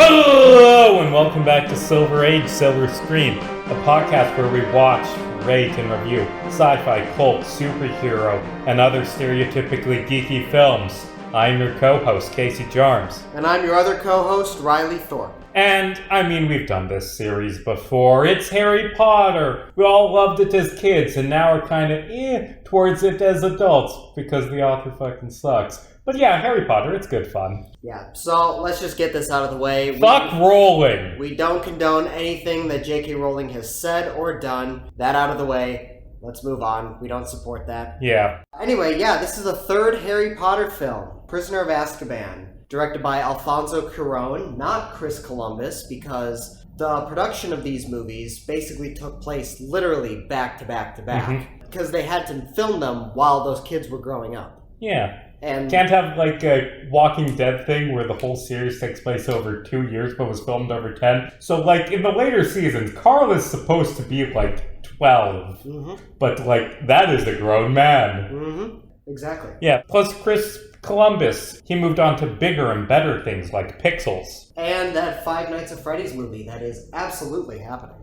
Hello and welcome back to Silver Age, Silver Screen, a podcast where we watch, rate, and review sci-fi, cult, superhero, and other stereotypically geeky films. I'm your co-host, Casey Jarms. And I'm your other co-host, Riley Thorpe. And, we've done this series before. It's Harry Potter. We all loved it as kids, and now we're kind of towards it as adults, because the author fucking sucks. But yeah, Harry Potter, it's good fun. Yeah, so let's just get this out of the way. Fuck Rowling! We don't condone anything that J.K. Rowling has said or done. That out of the way. Let's move on. We don't support that. Yeah. Anyway, this is the third Harry Potter film, Prisoner of Azkaban, directed by Alfonso Cuarón, not Chris Columbus, because the production of these movies basically took place literally back to back to back, because they had to film them while those kids were growing up. Yeah. And can't have like a Walking Dead thing where the whole series takes place over 2 years but was filmed over 10. So like in the later seasons, Carl is supposed to be like 12, but like that is a grown man. Exactly. Yeah, plus Chris Columbus, he moved on to bigger and better things like Pixels. And that Five Nights at Freddy's movie that is absolutely happening.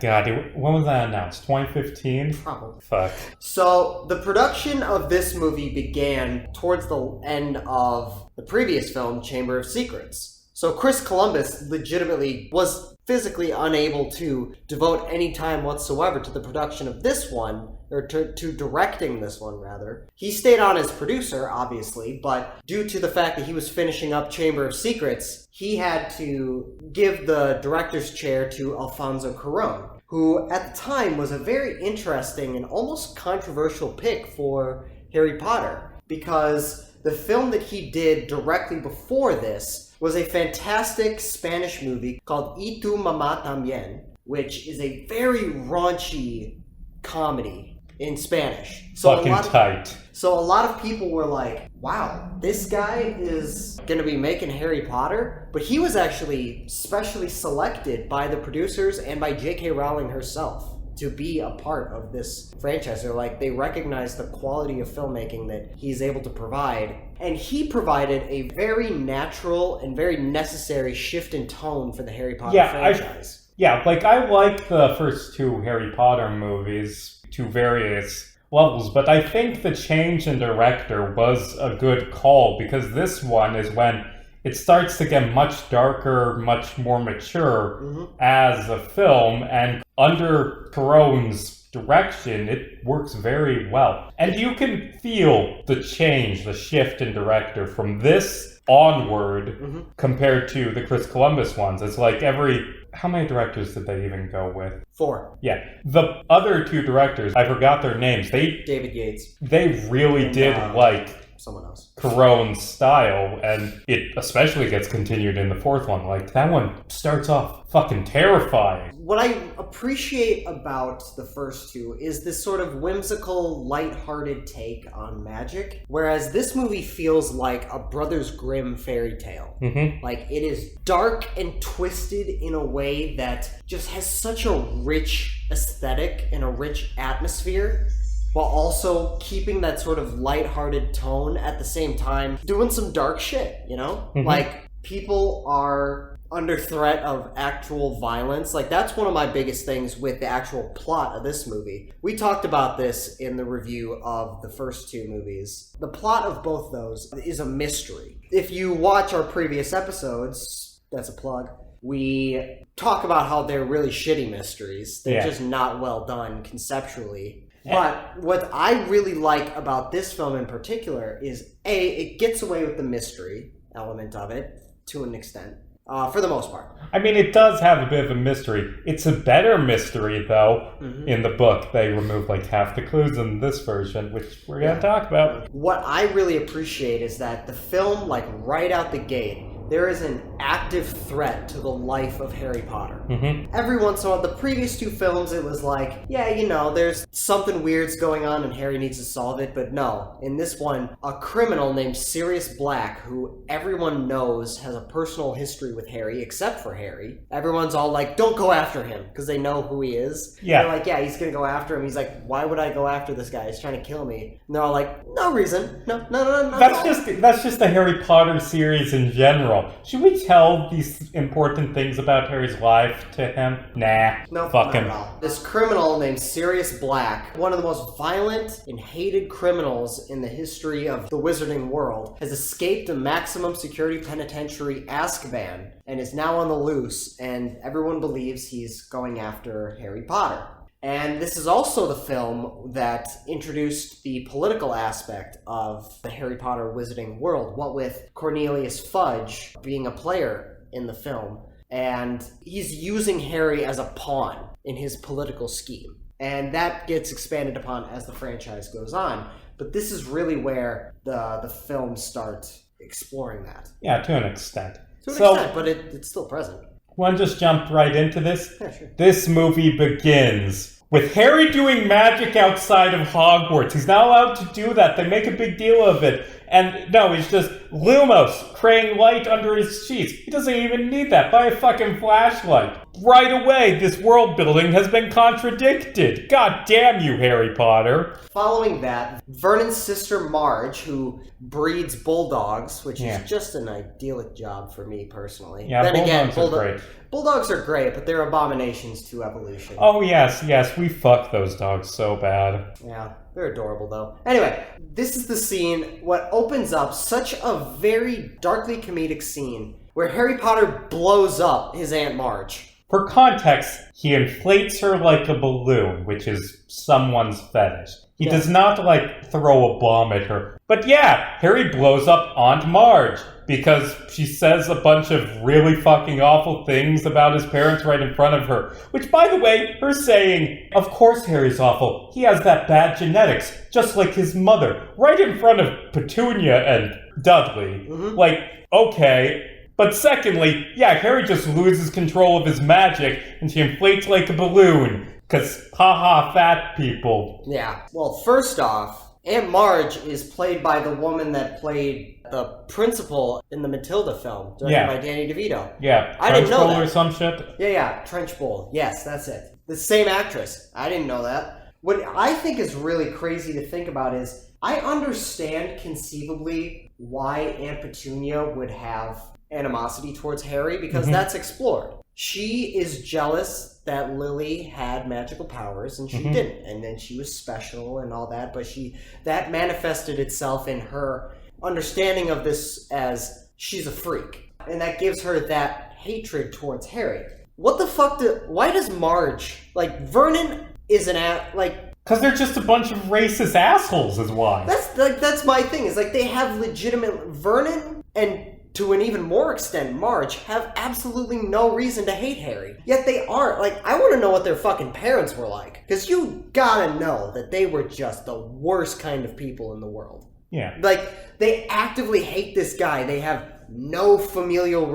God, when was that announced? 2015? Probably. Fuck. So, the production of this movie began towards the end of the previous film, Chamber of Secrets. So, Chris Columbus legitimately was physically unable to devote any time whatsoever to the production of this one, or to directing this one, rather. He stayed on as producer, obviously, but due to the fact that he was finishing up Chamber of Secrets, he had to give the director's chair to Alfonso Cuarón, who at the time was a very interesting and almost controversial pick for Harry Potter, because the film that he did directly before this was a fantastic Spanish movie called Y Tu Mamá También, which is a very raunchy comedy in Spanish. So a lot of people were like, wow, this guy is going to be making Harry Potter? But he was actually specially selected by the producers and by J.K. Rowling herself to be a part of this franchise. They recognize the quality of filmmaking that he's able to provide. And he provided a very natural and very necessary shift in tone for the Harry Potter franchise. I like the first two Harry Potter movies to various levels, but I think the change in director was a good call, because this one is when it starts to get much darker, much more mature as a film, and under Cuarón's direction, it works very well. And you can feel the change, the shift in director from this onward compared to the Chris Columbus ones. It's like how many directors did they even go with? 4. Yeah. The other two directors, I forgot their names. David Yates. They really did like someone else. Cuarón's style, and it especially gets continued in the fourth one. Like, that one starts off fucking terrifying. What I appreciate about the first two is this sort of whimsical, lighthearted take on magic, whereas this movie feels like a Brothers Grimm fairy tale. Like, it is dark and twisted in a way that just has such a rich aesthetic and a rich atmosphere, while also keeping that sort of lighthearted tone at the same time, doing some dark shit, you know? Like, people are under threat of actual violence. Like, that's one of my biggest things with the actual plot of this movie. We talked about this in the review of the first two movies. The plot of both those is a mystery. If you watch our previous episodes, that's a plug, we talk about how they're really shitty mysteries. They're just not well done conceptually. But what I really like about this film in particular is, A, it gets away with the mystery element of it to an extent, for the most part. I mean, it does have a bit of a mystery. It's a better mystery, though. In the book, they remove like half the clues in this version, which we're going to talk about. What I really appreciate is that the film, like right out the gate, there is an active threat to the life of Harry Potter. Every once in a while, the previous two films, it was like, there's something weird's going on and Harry needs to solve it, but no. In this one, a criminal named Sirius Black, who everyone knows has a personal history with Harry, except for Harry. Everyone's all like, don't go after him, because they know who he is. Yeah. They're like, he's gonna go after him. He's like, why would I go after this guy? He's trying to kill me. And they're all like, no reason. No. That's just the Harry Potter series in general. girl. Should we tell these important things about Harry's life to him? Nah. No, fuck not him. at all. This criminal named Sirius Black, one of the most violent and hated criminals in the history of the wizarding world, has escaped a maximum security penitentiary, Azkaban, and is now on the loose, and everyone believes he's going after Harry Potter. And this is also the film that introduced the political aspect of the Harry Potter wizarding world, what with Cornelius Fudge being a player in the film. And he's using Harry as a pawn in his political scheme. And that gets expanded upon as the franchise goes on. But this is really where the films start exploring that. Yeah, to an extent. To an extent, but it's still present. Want to just jump right into this? Yeah, sure. This movie begins with Harry doing magic outside of Hogwarts. He's not allowed to do that. They make a big deal of it. And no, he's just Lumos creating light under his sheets. He doesn't even need that. Buy a fucking flashlight. Right away, this world building has been contradicted. God damn you, Harry Potter. Following that, Vernon's sister Marge, who breeds bulldogs, which Yeah. is just an idyllic job for me personally. Yeah, then again, bulldogs are great. Bulldogs are great, but they're abominations to evolution. Oh, yes, we fuck those dogs so bad. Yeah, they're adorable though. Anyway, this is the scene, what opens up such a very darkly comedic scene where Harry Potter blows up his Aunt Marge. For context, he inflates her like a balloon, which is someone's fetish. He does not, throw a bomb at her. But yeah, Harry blows up Aunt Marge because she says a bunch of really fucking awful things about his parents right in front of her. Which, by the way, her saying, of course Harry's awful. He has that bad genetics, just like his mother, right in front of Petunia and Dudley. Okay. But secondly, yeah, Harry just loses control of his magic and she inflates like a balloon. Cause, haha, fat people. Yeah. Well, first off, Aunt Marge is played by the woman that played the principal in the Matilda film, directed by Danny DeVito. Yeah, I didn't know that. or some shit. Yeah, Trench Bowl. Yes, that's it. The same actress. I didn't know that. What I think is really crazy to think about is, I understand conceivably why Aunt Petunia would have animosity towards Harry, because that's explored. She is jealous that Lily had magical powers and she didn't, and then she was special and all that, but that manifested itself in her understanding of this as she's a freak, and that gives her that hatred towards Harry. What the fuck why does Marge, Vernon is because they're just a bunch of racist assholes is why. That's my thing, is they have legitimate, Vernon and to an even more extent, Marge, have absolutely no reason to hate Harry. Yet they aren't. I want to know what their fucking parents were like. Because you gotta know that they were just the worst kind of people in the world. Yeah. They actively hate this guy they have no familial,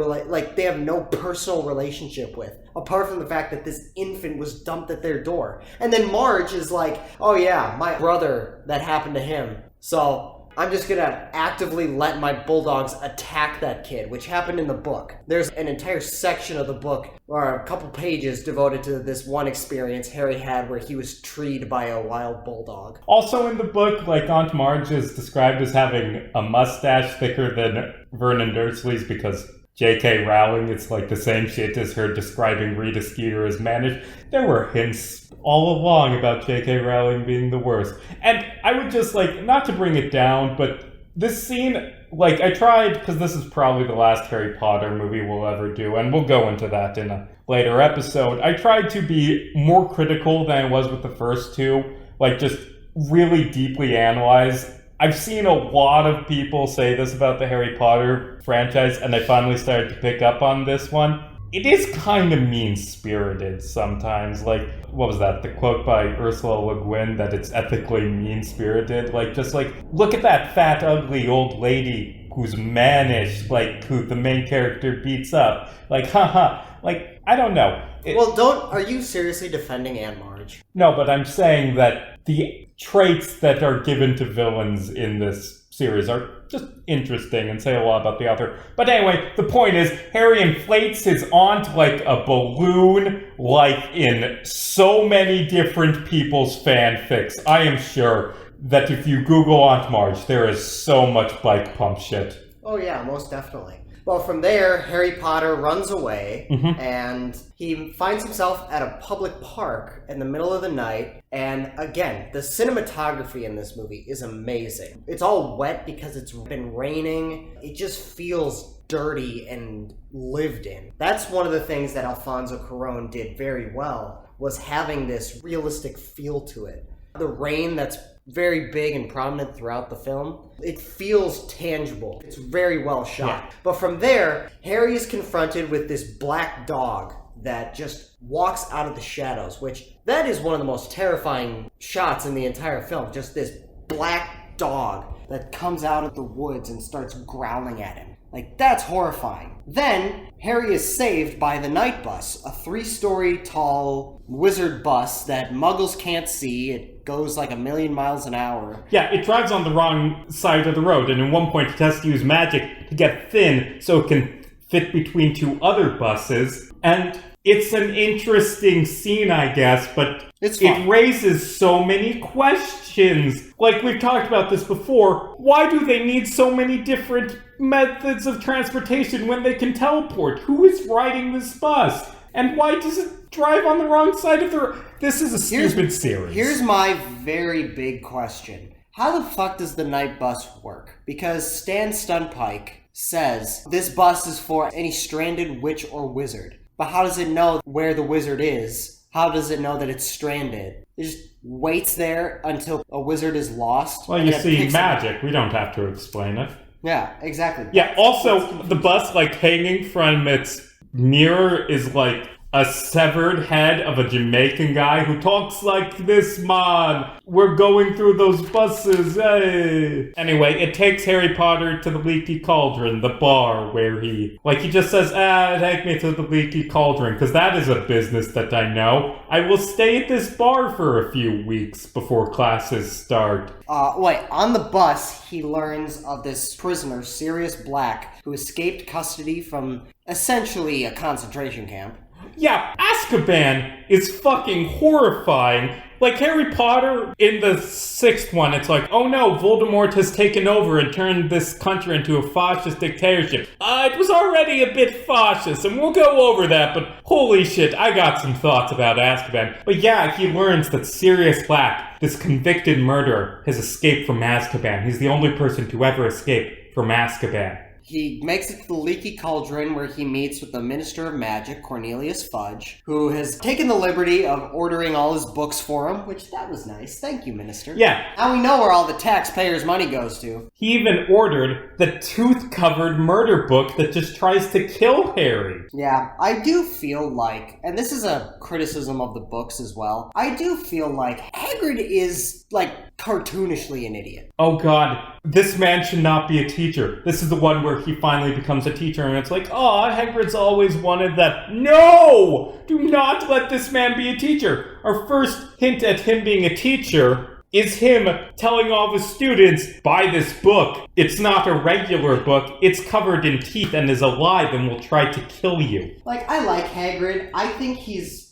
they have no personal relationship with, apart from the fact that this infant was dumped at their door. And then Marge is oh yeah, my brother, that happened to him. So I'm just gonna actively let my bulldogs attack that kid, which happened in the book. There's an entire section of the book, or a couple pages devoted to this one experience Harry had where he was treed by a wild bulldog. Also in the book, Aunt Marge is described as having a mustache thicker than Vernon Dursley's because J.K. Rowling, it's the same shit as her describing Rita Skeeter as mannish. There were hints all along about J.K. Rowling being the worst. And I would just, not to bring it down, but this scene, I tried, because this is probably the last Harry Potter movie we'll ever do, and we'll go into that in a later episode. I tried to be more critical than I was with the first two, just really deeply analyze. I've seen a lot of people say this about the Harry Potter franchise, and I finally started to pick up on this one. It is kind of mean-spirited sometimes. What was that? The quote by Ursula Le Guin that it's ethically mean-spirited. Look at that fat, ugly old lady who's mannish, who the main character beats up. Haha. I don't know. Are you seriously defending Aunt Marge? No, but I'm saying that the traits that are given to villains in this series are just interesting and say a lot about the author. But anyway, the point is, Harry inflates his aunt like a balloon, in so many different people's fanfics. I am sure that if you Google Aunt Marge, there is so much bike pump shit. Oh yeah, most definitely. Well, from there, Harry Potter runs away, Mm-hmm. and he finds himself at a public park in the middle of the night. And again, the cinematography in this movie is amazing. It's all wet because it's been raining. It just feels dirty and lived in. That's one of the things that Alfonso Cuarón did very well, was having this realistic feel to it. The rain that's very big and prominent throughout the film, it feels tangible. It's very well shot. Yeah. But from there, Harry is confronted with this black dog that just walks out of the shadows, which that is one of the most terrifying shots in the entire film. Just this black dog that comes out of the woods and starts growling at him. Like, that's horrifying. Then, Harry is saved by the night bus, a 3-story tall wizard bus that muggles can't see. It goes like 1,000,000 miles an hour. Yeah, it drives on the wrong side of the road, and at one point it has to use magic to get thin so it can fit between 2 other buses. And it's an interesting scene, I guess, but it raises so many questions. Like, we've talked about this before. Why do they need so many different methods of transportation when they can teleport? Who is riding this bus? And why does it drive on the wrong side of the road? This is a stupid series. Here's my very big question. How the fuck does the night bus work? Because Stan Stunpike says this bus is for any stranded witch or wizard. But how does it know where the wizard is? How does it know that it's stranded? It just waits there until a wizard is lost. Well, you see, magic. We don't have to explain it. Yeah, exactly. Yeah, also, the bus, like, hanging from its mirror is, like, a severed head of a Jamaican guy who talks like this, man. We're going through those buses, hey. Anyway, it takes Harry Potter to the Leaky Cauldron, the bar where he just says, take me to the Leaky Cauldron, because that is a business that I know. I will stay at this bar for a few weeks before classes start. On the bus, he learns of this prisoner, Sirius Black, who escaped custody from essentially a concentration camp. Yeah, Azkaban is fucking horrifying. Like Harry Potter in the 6th one, it's like, oh no, Voldemort has taken over and turned this country into a fascist dictatorship. It was already a bit fascist, and we'll go over that, but holy shit, I got some thoughts about Azkaban. But yeah, he learns that Sirius Black, this convicted murderer, has escaped from Azkaban. He's the only person to ever escape from Azkaban. He makes it to the Leaky Cauldron, where he meets with the Minister of Magic, Cornelius Fudge, who has taken the liberty of ordering all his books for him, which, that was nice. Thank you, Minister. Yeah. Now we know where all the taxpayers' money goes to. He even ordered the tooth-covered murder book that just tries to kill Harry. Yeah, I do feel like, and this is a criticism of the books as well, I do feel like Hagrid is, cartoonishly an idiot. Oh god, this man should not be a teacher. This is the one where he finally becomes a teacher, and it's like, oh, Hagrid's always wanted that. No! Do not let this man be a teacher. Our first hint at him being a teacher is him telling all the students, buy this book. It's not a regular book. It's covered in teeth and is alive and will try to kill you. I like Hagrid. I think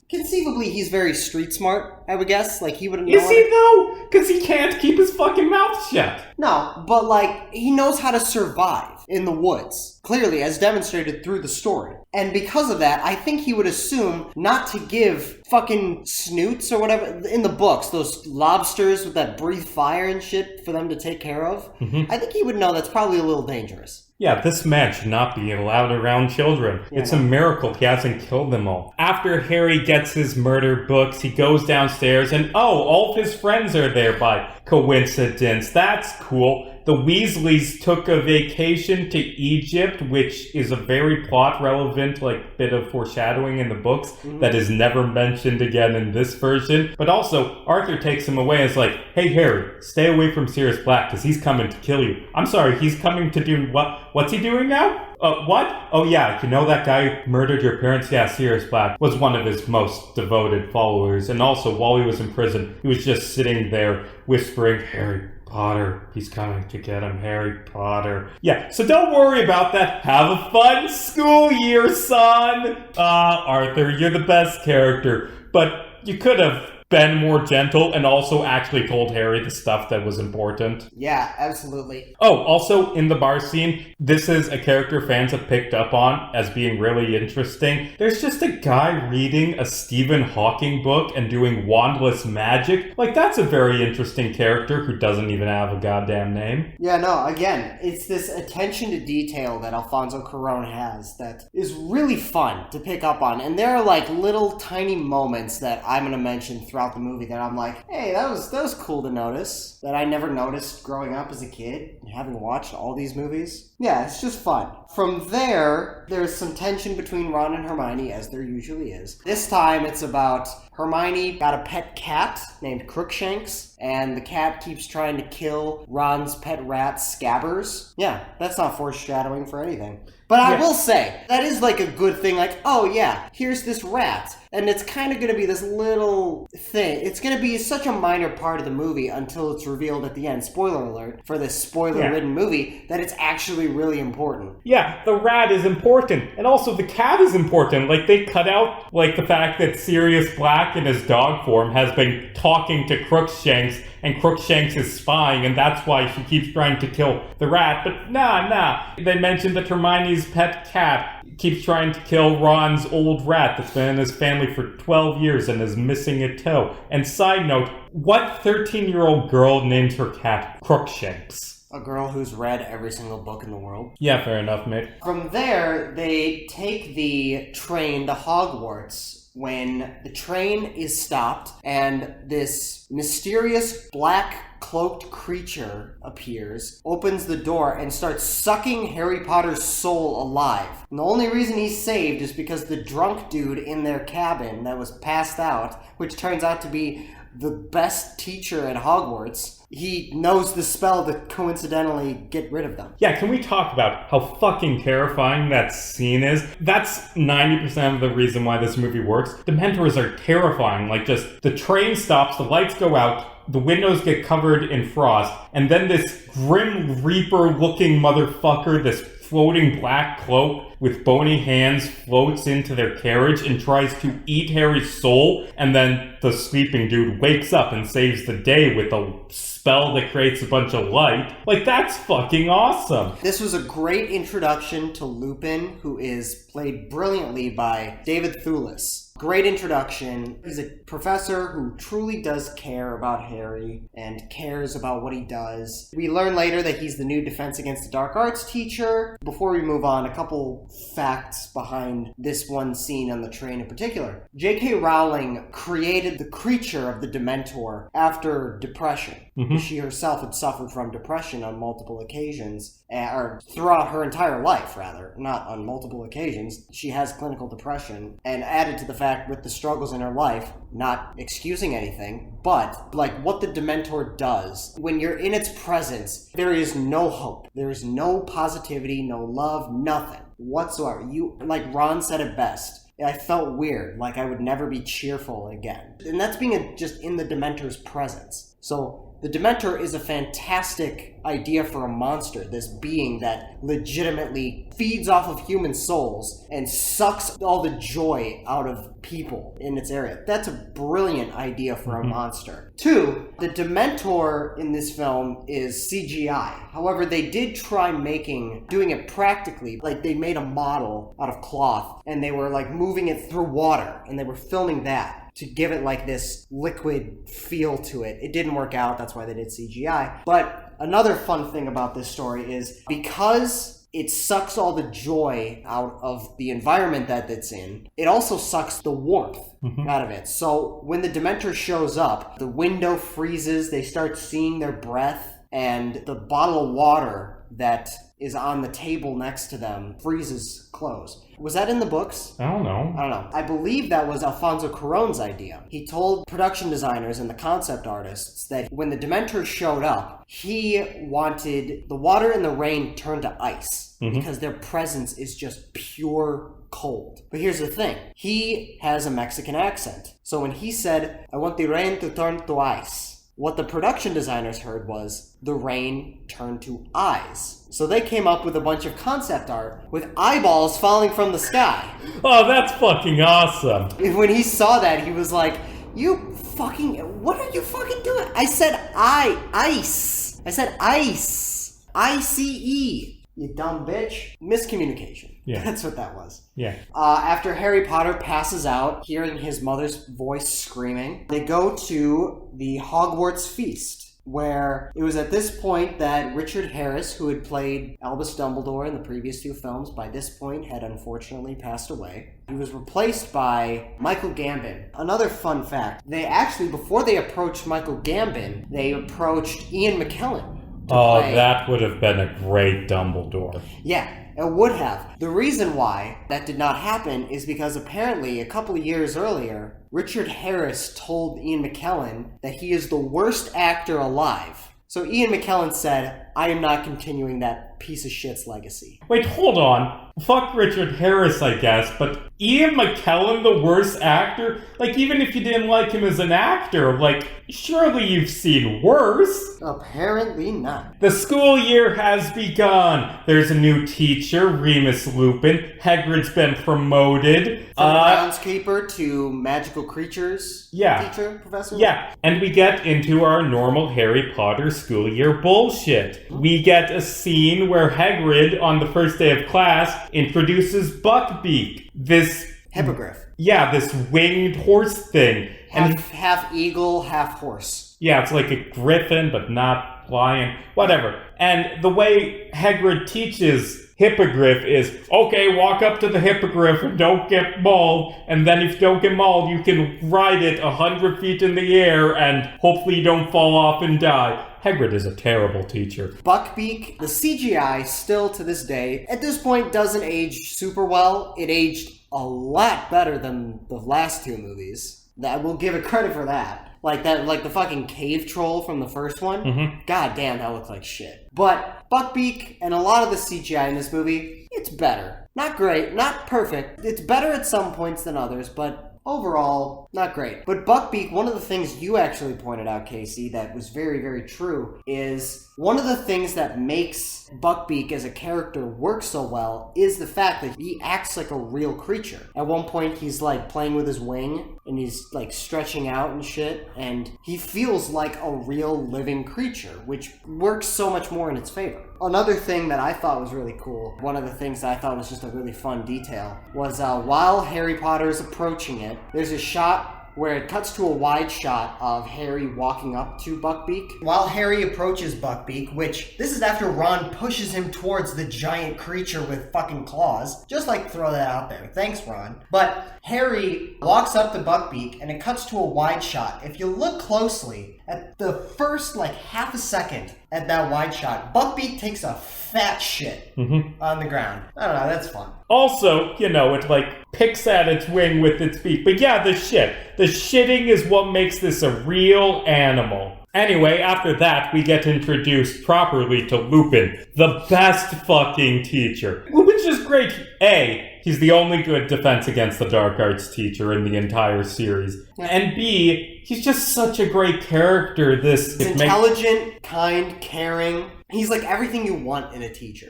conceivably, he's very street smart, I would guess. He would know. Is he, though? Because he can't keep his fucking mouth shut. No, but, he knows how to survive in the woods. Clearly, as demonstrated through the story. And because of that, I think he would assume not to give fucking snoots or whatever, in the books, those lobsters with that breathe fire and shit for them to take care of. Mm-hmm. I think he would know that's probably a little dangerous. Yeah, this man should not be allowed around children. Yeah, it's a miracle he hasn't killed them all. After Harry gets his murder books, he goes downstairs and, all of his friends are there by coincidence. That's cool. The Weasleys took a vacation to Egypt, which is a very plot-relevant, bit of foreshadowing in the books that is never mentioned again in this version. But also, Arthur takes him away and is like, hey, Harry, stay away from Sirius Black, because he's coming to kill you. I'm sorry, he's coming to do what? What's he doing now? What? Oh, yeah, you know that guy who murdered your parents? Yeah, Sirius Black was one of his most devoted followers. And also, while he was in prison, he was just sitting there whispering, Harry Potter, he's coming to get him, Harry Potter. Yeah, so don't worry about that. Have a fun school year, son. Arthur, you're the best character. But you could have been more gentle and also actually told Harry the stuff that was important. Yeah, absolutely. Oh, also in the bar scene, this is a character fans have picked up on as being really interesting. There's just a guy reading a Stephen Hawking book and doing wandless magic. Like, that's a very interesting character who doesn't even have a goddamn name. Yeah, no, again, it's this attention to detail that Alfonso Cuarón has that is really fun to pick up on. And there are like little tiny moments that I'm going to mention throughout the movie that I'm like, hey, that was cool to notice, that I never noticed growing up as a kid and having watched all these movies. Yeah, it's just fun. From there, there's some tension between Ron and Hermione, as there usually is. This time, it's about Hermione got a pet cat named Crookshanks, and the cat keeps trying to kill Ron's pet rat, Scabbers. Yeah, that's not foreshadowing for anything. But I will say, that is like a good thing, like, oh yeah, here's this rat. And it's kind of going to be this little thing. It's going to be such a minor part of the movie until it's revealed at the end, spoiler alert, for this spoiler-ridden movie, that it's actually really important. Yeah, the rat is important. And also the cat is important. Like, they cut out, like, the fact that Sirius Black in his dog form has been talking to Crookshanks, and Crookshanks is spying, and that's why she keeps trying to kill the rat. But nah. They mentioned that Hermione's pet cat keeps trying to kill Ron's old rat that's been in his family for 12 years and is missing a toe. And side note, what 13-year-old girl names her cat Crookshanks? A girl who's read every single book in the world. Yeah, fair enough, mate. From there, they take the train to Hogwarts when the train is stopped and this mysterious black cloaked creature appears, opens the door, and starts sucking Harry Potter's soul alive. And the only reason he's saved is because the drunk dude in their cabin that was passed out, which turns out to be the best teacher at Hogwarts, he knows the spell to coincidentally get rid of them. Yeah, can we talk about how fucking terrifying that scene is? That's 90% of the reason why this movie works. Dementors are terrifying. Like, just the train stops, the lights go out, the windows get covered in frost, and then this Grim Reaper-looking motherfucker, this floating black cloak with bony hands, floats into their carriage and tries to eat Harry's soul, and then the sleeping dude wakes up and saves the day with a spell that creates a bunch of light. Like, that's fucking awesome. This was a great introduction to Lupin, who is played brilliantly by David Thewlis. Great introduction. He's a professor who truly does care about Harry and cares about what he does. We learn later that he's the new Defense Against the Dark Arts teacher. Before we move on, a couple facts behind this one scene on the train in particular. J.K. Rowling created the creature of the Dementor after depression. Mm-hmm. She herself had suffered from depression on multiple occasions, or throughout her entire life, rather. Not on multiple occasions. She has clinical depression, and added to the fact with the struggles in her life, not excusing anything, but like what the Dementor does, when you're in its presence, there is no hope. There is no positivity, no love, nothing whatsoever. Like Ron said it best. I felt weird, like I would never be cheerful again. And that's being just in the Dementor's presence. So the Dementor is a fantastic idea for a monster, this being that legitimately feeds off of human souls and sucks all the joy out of people in its area. That's a brilliant idea for a monster. 2, the Dementor in this film is CGI. However, they did try doing it practically. Like, they made a model out of cloth and they were like moving it through water and they were filming that to give it like this liquid feel to it. It didn't work out, that's why they did CGI. But another fun thing about this story is because it sucks all the joy out of the environment that it's in, it also sucks the warmth out of it. So when the Dementor shows up, the window freezes, they start seeing their breath, and the bottle of water that is on the table next to them freezes closed. Was that in the books? I don't know. I believe that was Alfonso Cuarón's idea. He told production designers and the concept artists that when the Dementors showed up, he wanted the water and the rain turned to ice because their presence is just pure cold. But here's the thing. He has a Mexican accent. So when he said, "I want the rain to turn to ice," what the production designers heard was the rain turned to eyes. So they came up with a bunch of concept art with eyeballs falling from the sky. Oh, that's fucking awesome. When he saw that, he was like, "You What are you fucking doing? I said ice. I said ice. ICE. You dumb bitch. Miscommunication. Yeah. That's what that was. Yeah. After Harry Potter passes out, hearing his mother's voice screaming, they go to the Hogwarts feast, where it was at this point that Richard Harris, who had played Albus Dumbledore in the previous 2 films, by this point had unfortunately passed away. He was replaced by Michael Gambon. Another fun fact, they actually, before they approached Michael Gambon, they approached Ian McKellen. Oh, that would have been a great Dumbledore. Yeah, it would have. The reason why that did not happen is because apparently a couple of years earlier, Richard Harris told Ian McKellen that he is the worst actor alive. So Ian McKellen said, I am not continuing that piece of shit's legacy. Wait, hold on. Fuck Richard Harris, I guess, but Ian McKellen, the worst actor? Like, even if you didn't like him as an actor, like, surely you've seen worse. Apparently not. The school year has begun. There's a new teacher, Remus Lupin. Hagrid's been promoted. From groundskeeper to magical creatures teacher, professor? Yeah, and we get into our normal Harry Potter school year bullshit. We get a scene where Hagrid, on the first day of class, introduces Buckbeak, this hippogriff. Yeah, this winged horse thing. Half eagle, half horse. Yeah, it's like a griffin, but not lion. Whatever. And the way Hagrid teaches hippogriff is, okay, walk up to the hippogriff and don't get mauled, and then if you don't get mauled, you can ride it 100 feet in the air, and hopefully you don't fall off and die. Hagrid is a terrible teacher. Buckbeak, the CGI still to this day, at this point doesn't age super well. It aged a lot better than the last 2 movies. I will give it credit for that. Like the fucking cave troll from the first one. Mm-hmm. God damn, that looked like shit. But Buckbeak and a lot of the CGI in this movie, it's better. Not great, not perfect. It's better at some points than others, but overall, not great. But Buckbeak, one of the things you actually pointed out, Casey, that was very, very true, is one of the things that makes Buckbeak as a character work so well is the fact that he acts like a real creature. At one point, he's like playing with his wing, and he's like stretching out and shit, and he feels like a real living creature, which works so much more in its favor. Another thing that I thought was really cool, one of the things that I thought was just a really fun detail, was while Harry Potter is approaching it, there's a shot where it cuts to a wide shot of Harry walking up to Buckbeak. While Harry approaches Buckbeak, which this is after Ron pushes him towards the giant creature with fucking claws. Just like throw that out there. Thanks, Ron. But Harry walks up to Buckbeak and it cuts to a wide shot. If you look closely at the first like half a second at that wide shot, Buckbeak takes a fat shit on the ground. I don't know, that's fun. Also, you know, it like picks at its wing with its beak. But yeah, the shit. The shitting is what makes this a real animal. Anyway, after that, we get introduced properly to Lupin, the best fucking teacher. Lupin's just great. A, he's the only good defense against the dark arts teacher in the entire series. And B, he's just such a great character. He's intelligent, kind, caring. He's like everything you want in a teacher.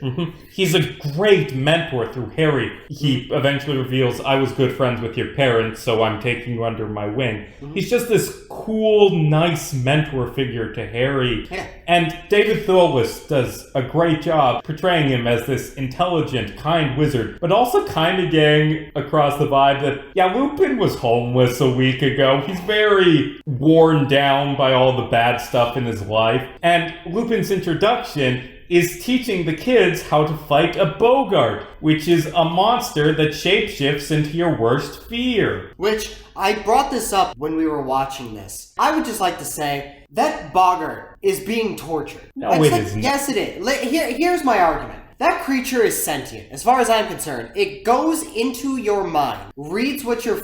He's a great mentor through Harry. He eventually reveals, I was good friends with your parents, so I'm taking you under my wing. He's just this cool, nice mentor figure to Harry. Yeah. And David Thewlis does a great job portraying him as this intelligent, kind wizard, but also kind of getting across the vibe that, yeah, Lupin was homeless a week ago. He's very worn down by all the bad stuff in his life. And Lupin's introduction is teaching the kids how to fight a Bogart, which is a monster that shapeshifts into your worst fear. Which, I brought this up when we were watching this. I would just like to say, that Bogart is being tortured. No, it isn't. Yes, it is. Here's my argument. That creature is sentient. As far as I'm concerned, it goes into your mind, reads what your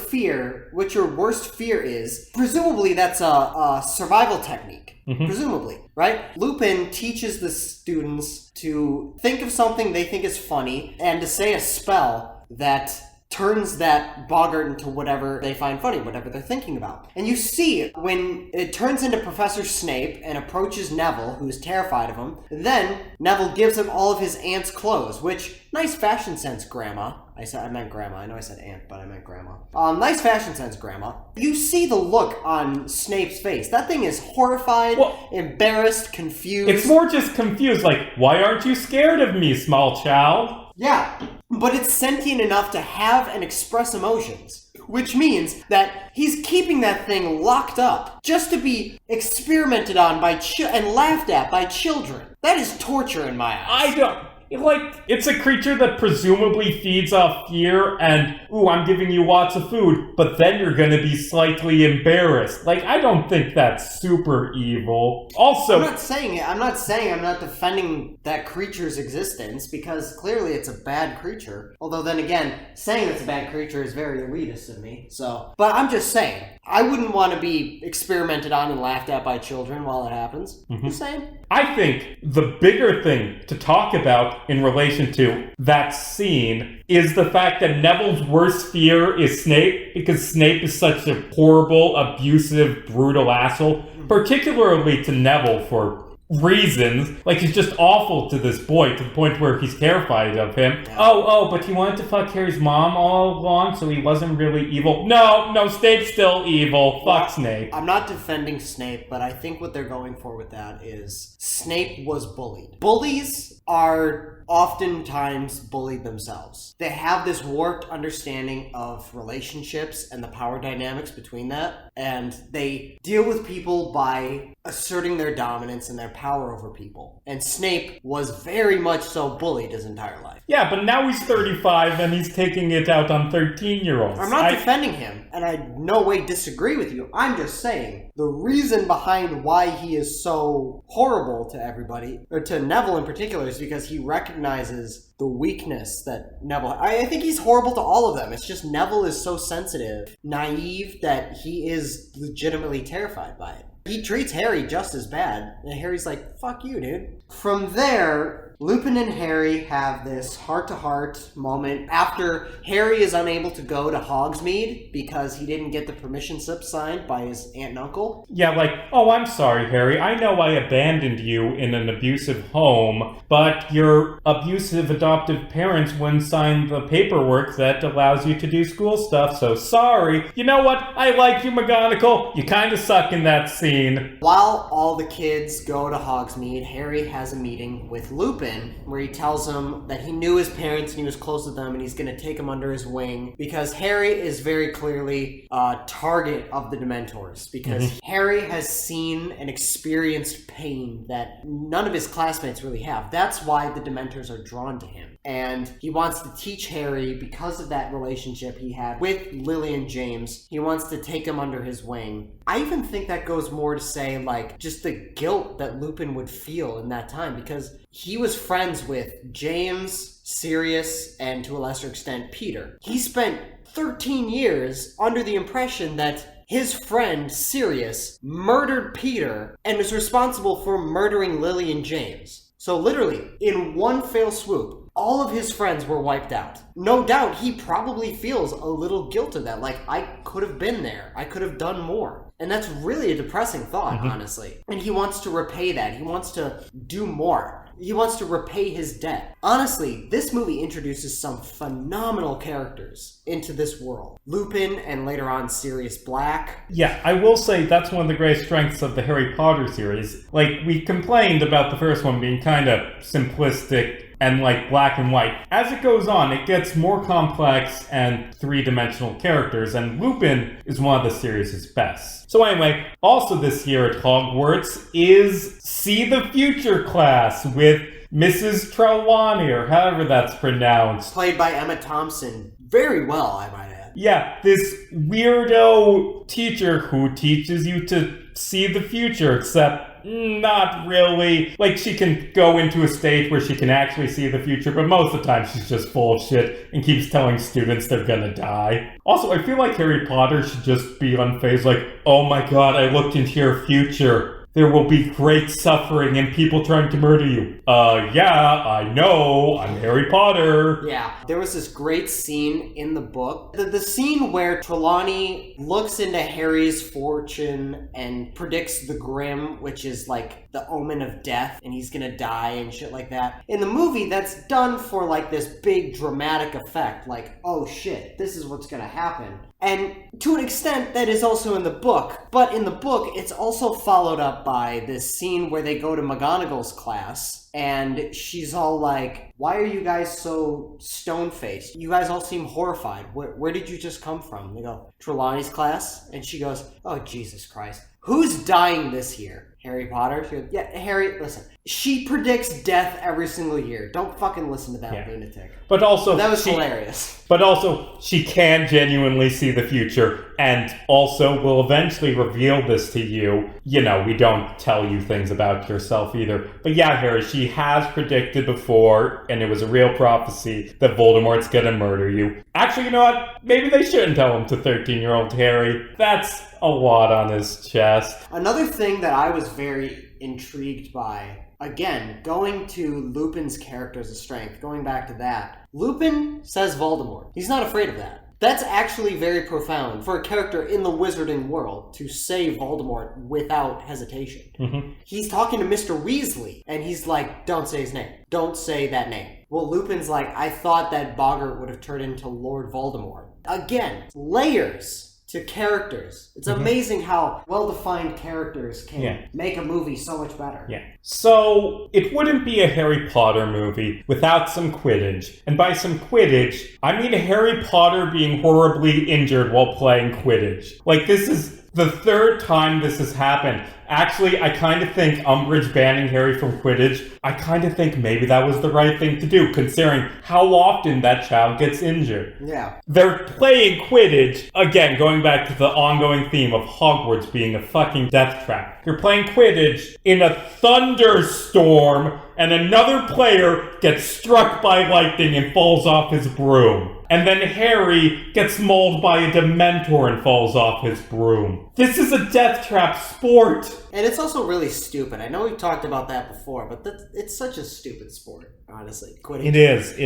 worst fear is. Presumably, that's a survival technique. Presumably, right? Lupin teaches the students to think of something they think is funny and to say a spell that turns that Bogart into whatever they find funny, whatever they're thinking about. And you see, when it turns into Professor Snape and approaches Neville, who's terrified of him, then Neville gives him all of his aunt's clothes, which, nice fashion sense, Grandma. I meant grandma. I know I said aunt, but I meant grandma. Nice fashion sense, grandma. You see the look on Snape's face. That thing is horrified, embarrassed, confused. It's more just confused, like, why aren't you scared of me, small child? Yeah, but it's sentient enough to have and express emotions, which means that he's keeping that thing locked up just to be experimented on by and laughed at by children. That is torture in my eyes. It's a creature that presumably feeds off fear and, ooh, I'm giving you lots of food, but then you're gonna be slightly embarrassed. Like, I don't think that's super evil. Also... I'm not saying it. I'm not defending that creature's existence, because clearly it's a bad creature. Although then again, saying it's a bad creature is very elitist of me, so... But I'm just saying, I wouldn't want to be experimented on and laughed at by children while it happens. Just saying. I think the bigger thing to talk about in relation to that scene is the fact that Neville's worst fear is Snape, because Snape is such a horrible, abusive, brutal asshole, particularly to Neville for reasons. Like, he's just awful to this boy, to the point where he's terrified of him. Yeah. Oh, but he wanted to fuck Harry's mom all along, so he wasn't really evil. No, Snape's still evil. Fuck Snape. I'm not defending Snape, but I think what they're going for with that is Snape was bullied. Bullies are oftentimes bullied themselves. They have this warped understanding of relationships and the power dynamics between that, and they deal with people by asserting their dominance and their power over people. And Snape was very much so bullied his entire life. Yeah, but now he's 35 and he's taking it out on 13-year-olds. I'm not defending him, and I in no way disagree with you. I'm just saying the reason behind why he is so horrible to everybody, or to Neville in particular, is because he recognizes the weakness that Neville... I think he's horrible to all of them. It's just Neville is so sensitive, naive, that he is legitimately terrified by it. He treats Harry just as bad, and Harry's like, fuck you, dude. From there, Lupin and Harry have this heart-to-heart moment after Harry is unable to go to Hogsmeade because he didn't get the permission slip signed by his aunt and uncle. Yeah, like, oh, I'm sorry, Harry. I know I abandoned you in an abusive home, but your abusive adoptive parents wouldn't sign the paperwork that allows you to do school stuff, so sorry. You know what? I like you, McGonagall. You kind of suck in that scene. While all the kids go to Hogsmeade, Harry has a meeting with Lupin where he tells him that he knew his parents and he was close with them and he's going to take them under his wing because Harry is very clearly a target of the Dementors, because Harry has seen and experienced pain that none of his classmates really have. That's why the Dementors are drawn to him. And he wants to teach Harry, because of that relationship he had with Lily and James, he wants to take him under his wing. I even think that goes more to say, like, just the guilt that Lupin would feel in that time, because he was friends with James, Sirius, and to a lesser extent, Peter. He spent 13 years under the impression that his friend, Sirius, murdered Peter and is responsible for murdering Lily and James. So literally, in one fell swoop, all of his friends were wiped out. No doubt, he probably feels a little guilt of that. Like, I could have been there. I could have done more. And that's really a depressing thought, honestly. And he wants to repay that. He wants to do more. He wants to repay his debt. Honestly, this movie introduces some phenomenal characters into this world. Lupin and later on Sirius Black. Yeah, I will say that's one of the great strengths of the Harry Potter series. Like, we complained about the first one being kind of simplistic and like black and white. As it goes on, it gets more complex and three-dimensional characters, and Lupin is one of the series' best. So anyway, also this year at Hogwarts is See the Future class with Mrs. Trelawney, or however that's pronounced. Played by Emma Thompson. Very well, I might add. Yeah, this weirdo teacher who teaches you to see the future, except not really. Like, she can go into a state where she can actually see the future, but most of the time she's just full of shit and keeps telling students they're gonna die. Also, I feel like Harry Potter should just be unfazed, like, oh my god, I looked into your future. there will be great suffering and people trying to murder you. Yeah, I know, I'm Harry Potter. Yeah, there was this great scene in the book. The scene where Trelawney looks into Harry's fortune and predicts the Grim, which is like the omen of death, and he's gonna die and shit like that. In the movie, that's done for like this big dramatic effect, like, oh shit, this is what's gonna happen. And to an extent, that is also in the book. But in the book, it's also followed up by this scene where they go to McGonagall's class, and she's all like, why are you guys so stone-faced? You guys all seem horrified. Where did you just come from? They go, Trelawney's class? And she goes, oh, Jesus Christ. Who's dying this year? Harry Potter? She goes, yeah, Harry, listen. She predicts death every single year. Don't fucking listen to that lunatic. But also... That was hilarious. But also, she can genuinely see the future, and also will eventually reveal this to you. You know, we don't tell you things about yourself either. But yeah, Harry, she has predicted before, and it was a real prophecy, that Voldemort's gonna murder you. Actually, you know what? Maybe they shouldn't tell him to 13-year-old Harry. That's a lot on his chest. Another thing that I was very intrigued by, again, going to Lupin's character's strength, going back to that, Lupin says Voldemort. He's not afraid of that. That's actually very profound for a character in the wizarding world to say Voldemort without hesitation. Mm-hmm. He's talking to Mr. Weasley, and he's like, don't say his name. Don't say that name. Well, Lupin's like, I thought that Boggart would have turned into Lord Voldemort. Again, layers to characters. It's amazing how well-defined characters can make a movie so much better. Yeah. So, it wouldn't be a Harry Potter movie without some Quidditch. And by some Quidditch, I mean Harry Potter being horribly injured while playing Quidditch. Like, this is the third time this has happened. Actually, I kind of think Umbridge banning Harry from Quidditch, I kind of think maybe that was the right thing to do, considering how often that child gets injured. Yeah. They're playing Quidditch, again, going back to the ongoing theme of Hogwarts being a fucking death trap. You're playing Quidditch in a thunderstorm, and another player gets struck by lightning and falls off his broom. And then Harry gets mauled by a Dementor and falls off his broom. This is a death trap sport. And it's also really stupid. I know we've talked about that before, but it's such a stupid sport, honestly. Quidditch. It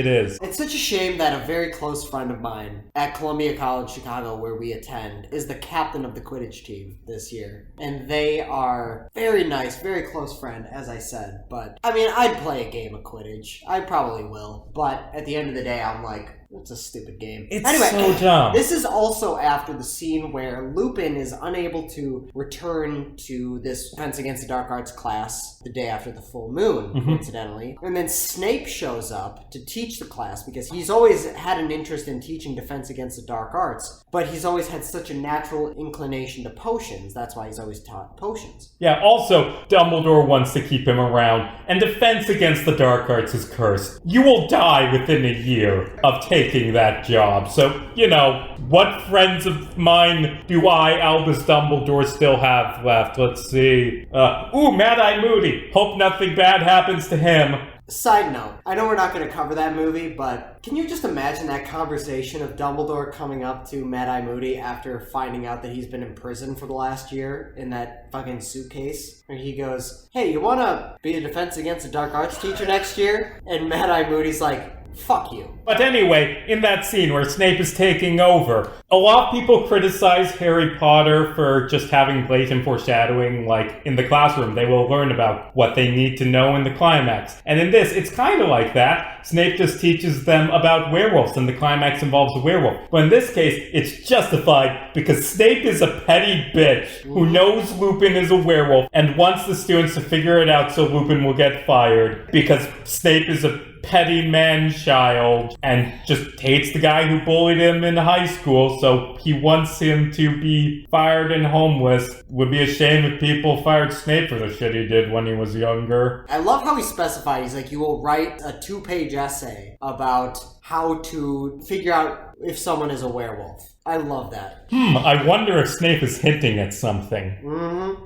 is. It's such a shame that a very close friend of mine at Columbia College, Chicago, where we attend, is the captain of the Quidditch team this year. And they are very nice, very close friend, as I said. But, I mean, I'd play a game of Quidditch. I probably will. But at the end of the day, I'm like, it's a stupid game. It's so dumb. This is also after the scene where Lupin is unable to return to this Defense Against the Dark Arts class the day after the full moon, coincidentally. And then Snape shows up to teach the class because he's always had an interest in teaching Defense Against the Dark Arts, but he's always had such a natural inclination to potions. That's why he's always taught potions. Yeah, also, Dumbledore wants to keep him around, and Defense Against the Dark Arts is cursed. You will die within a year of taking that job. So, you know, what friends of mine do I, Albus Dumbledore, still have left? Let's see. Mad-Eye Moody. Hope nothing bad happens to him. Side note, I know we're not going to cover that movie, but can you just imagine that conversation of Dumbledore coming up to Mad-Eye Moody after finding out that he's been in prison for the last year in that fucking suitcase? And he goes, hey, you want to be a Defense Against the Dark Arts teacher next year? And Mad-Eye Moody's like, fuck you. But anyway, in that scene where Snape is taking over, a lot of people criticize Harry Potter for just having blatant foreshadowing, like in the classroom. They will learn about what they need to know in the climax. And in this, it's kind of like that. Snape just teaches them about werewolves, and the climax involves a werewolf. But in this case, it's justified because Snape is a petty bitch who knows Lupin is a werewolf and wants the students to figure it out so Lupin will get fired because Snape is a petty man-child and just hates the guy who bullied him in high school, so he wants him to be fired and homeless. Would be a shame if people fired Snape for the shit he did when he was younger. I love how he specified, he's like, you will write a 2-page essay about how to figure out if someone is a werewolf. I love that. I wonder if Snape is hinting at something.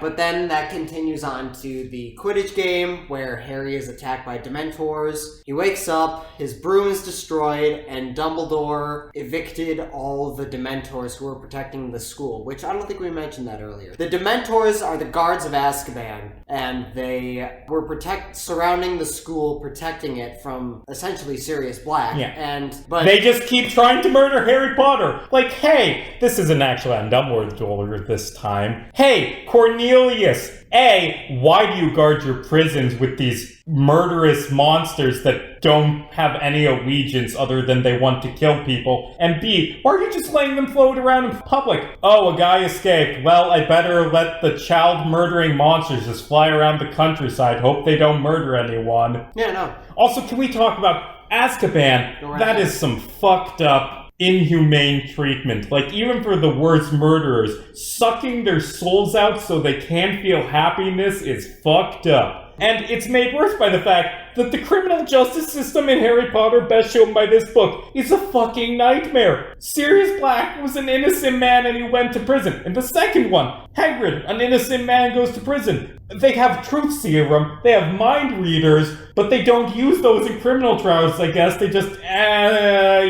But then that continues on to the Quidditch game, where Harry is attacked by Dementors. He wakes up, his broom is destroyed, and Dumbledore evicted all the Dementors who were protecting the school, which I don't think we mentioned that earlier. The Dementors are the guards of Azkaban, and they were surrounding the school, protecting it from essentially Sirius Black. Yeah. But they just keep trying to murder Harry Potter. Like, hey, this isn't actually on Dumbledore this time. Hey, Cornelius, A, why do you guard your prisons with these murderous monsters that don't have any allegiance other than they want to kill people? And B, why are you just letting them float around in public? Oh, a guy escaped. Well, I better let the child-murdering monsters just fly around the countryside. Hope they don't murder anyone. Yeah, no. Also, can we talk about Azkaban? That is some fucked up, inhumane treatment. Like, even for the worst murderers, sucking their souls out so they can't feel happiness is fucked up. And it's made worse by the fact that the criminal justice system in Harry Potter, best shown by this book, is a fucking nightmare. Sirius Black was an innocent man and he went to prison. And the second one, Hagrid, an innocent man goes to prison. They have truth serum, they have mind readers, but they don't use those in criminal trials, I guess. They just,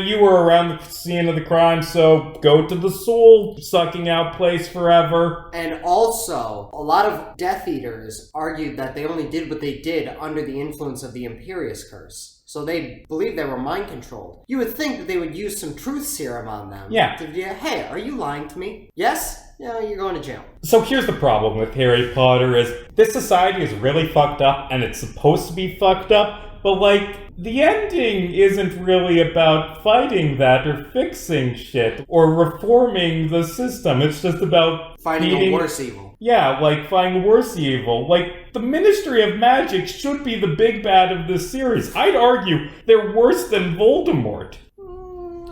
you were around the scene of the crime, so go to the soul-sucking out place forever. And also, a lot of Death Eaters argued that they only did what they did under the influence of the Imperius Curse. So they believed they were mind controlled. You would think that they would use some truth serum on them. Yeah. Hey, are you lying to me? Yes? Yeah, you're going to jail. So here's the problem with Harry Potter is this society is really fucked up and it's supposed to be fucked up, but like the ending isn't really about fighting that or fixing shit or reforming the system. It's just about fighting a worse evil. Yeah, like fighting worse evil. Like the Ministry of Magic should be the big bad of this series. I'd argue they're worse than Voldemort.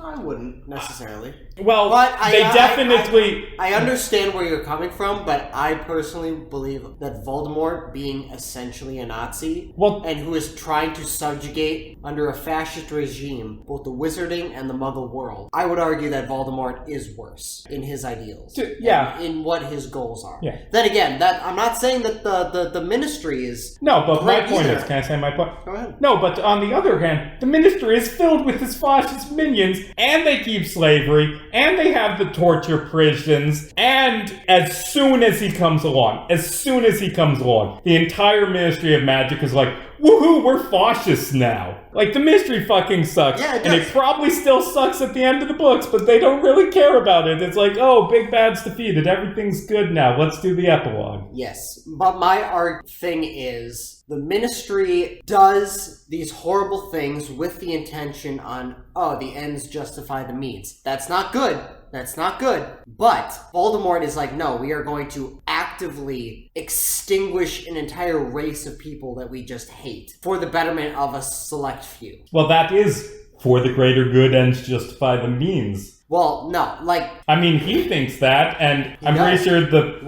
I wouldn't necessarily. Well, but I understand where you're coming from, but I personally believe that Voldemort, being essentially a Nazi, and who is trying to subjugate under a fascist regime both the wizarding and the Muggle world, I would argue that Voldemort is worse in his ideals. Yeah. In what his goals are. Yeah. Then again, I'm not saying that the Ministry is... No, but my point is... Can I say my point? Go ahead. No, but on the other hand, the Ministry is filled with his fascist minions, and they keep slavery, and they have the torture prisons, and as soon as he comes along, the entire Ministry of Magic is like, woohoo, we're fascists now. Like, the Ministry fucking sucks. Yeah, it and does. it probably still sucks at the end of the books, but they don't really care about it. It's like, oh, big bad's defeated, everything's good now, let's do the epilogue. Yes, but my thing is, the Ministry does these horrible things with the intention on, the ends justify the means. That's not good. But Voldemort is like, no, we are going to actively extinguish an entire race of people that we just hate for the betterment of a select few. Well, that is for the greater good ends justify the means. Well, no, like... I mean, he thinks that, and I'm pretty sure the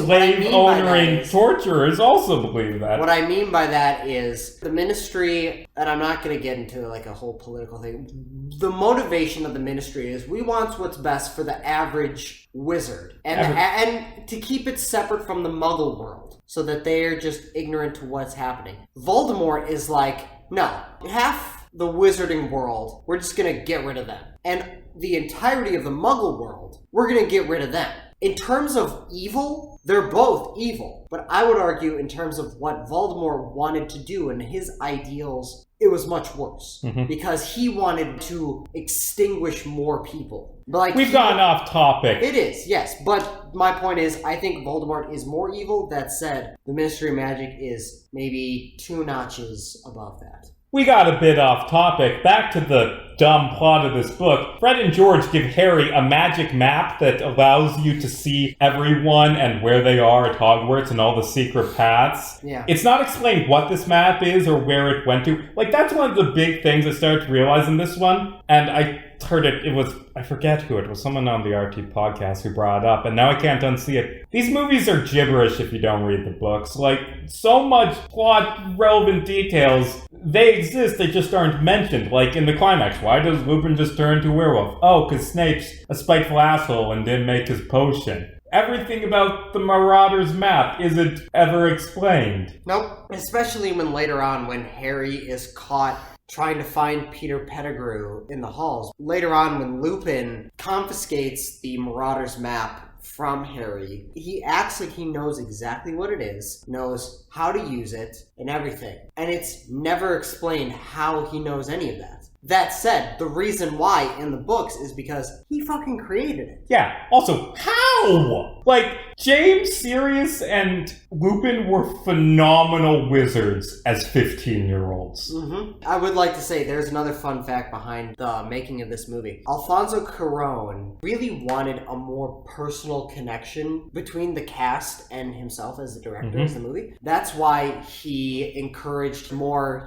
slave-owning torturers also believe that. What I mean by that is the Ministry, and I'm not going to get into like a whole political thing, the motivation of the Ministry is we want what's best for the average wizard, and to keep it separate from the Muggle world, so that they're just ignorant to what's happening. Voldemort is like, no, half the wizarding world, we're just going to get rid of them. And the entirety of the Muggle world, we're going to get rid of them. In terms of evil, they're both evil. But I would argue in terms of what Voldemort wanted to do and his ideals, it was much worse. Mm-hmm. Because he wanted to extinguish more people. Like, we've gone off topic. It is, yes. But my point is, I think Voldemort is more evil. That said, the Ministry of Magic is maybe 2 notches above that. We got a bit off topic. Back to the dumb plot of this book. Fred and George give Harry a magic map that allows you to see everyone and where they are at Hogwarts and all the secret paths. Yeah. It's not explained what this map is or where it went to. Like, that's one of the big things I started to realize in this one. And I heard it was, I forget who it was, someone on the RT podcast who brought it up, and now I can't unsee it. These movies are gibberish if you don't read the books. Like, so much plot relevant details, they exist, they just aren't mentioned. Like in the climax, why Why does Lupin just turn into a werewolf? Oh, because Snape's a spiteful asshole and didn't make his potion. Everything about the Marauder's map isn't ever explained. Nope. Especially when later on, when Harry is caught trying to find Peter Pettigrew in the halls. Later on, when Lupin confiscates the Marauder's map from Harry, he acts like he knows exactly what it is, knows how to use it, and everything. And it's never explained how he knows any of that. That said, the reason why in the books is because he fucking created it. Yeah, also, how? Like, James, Sirius, and Lupin were phenomenal wizards as 15-year-olds. Mm-hmm. I would like to say there's another fun fact behind the making of this movie. Alfonso Cuarón really wanted a more personal connection between the cast and himself as the director of the movie. That's why he encouraged more,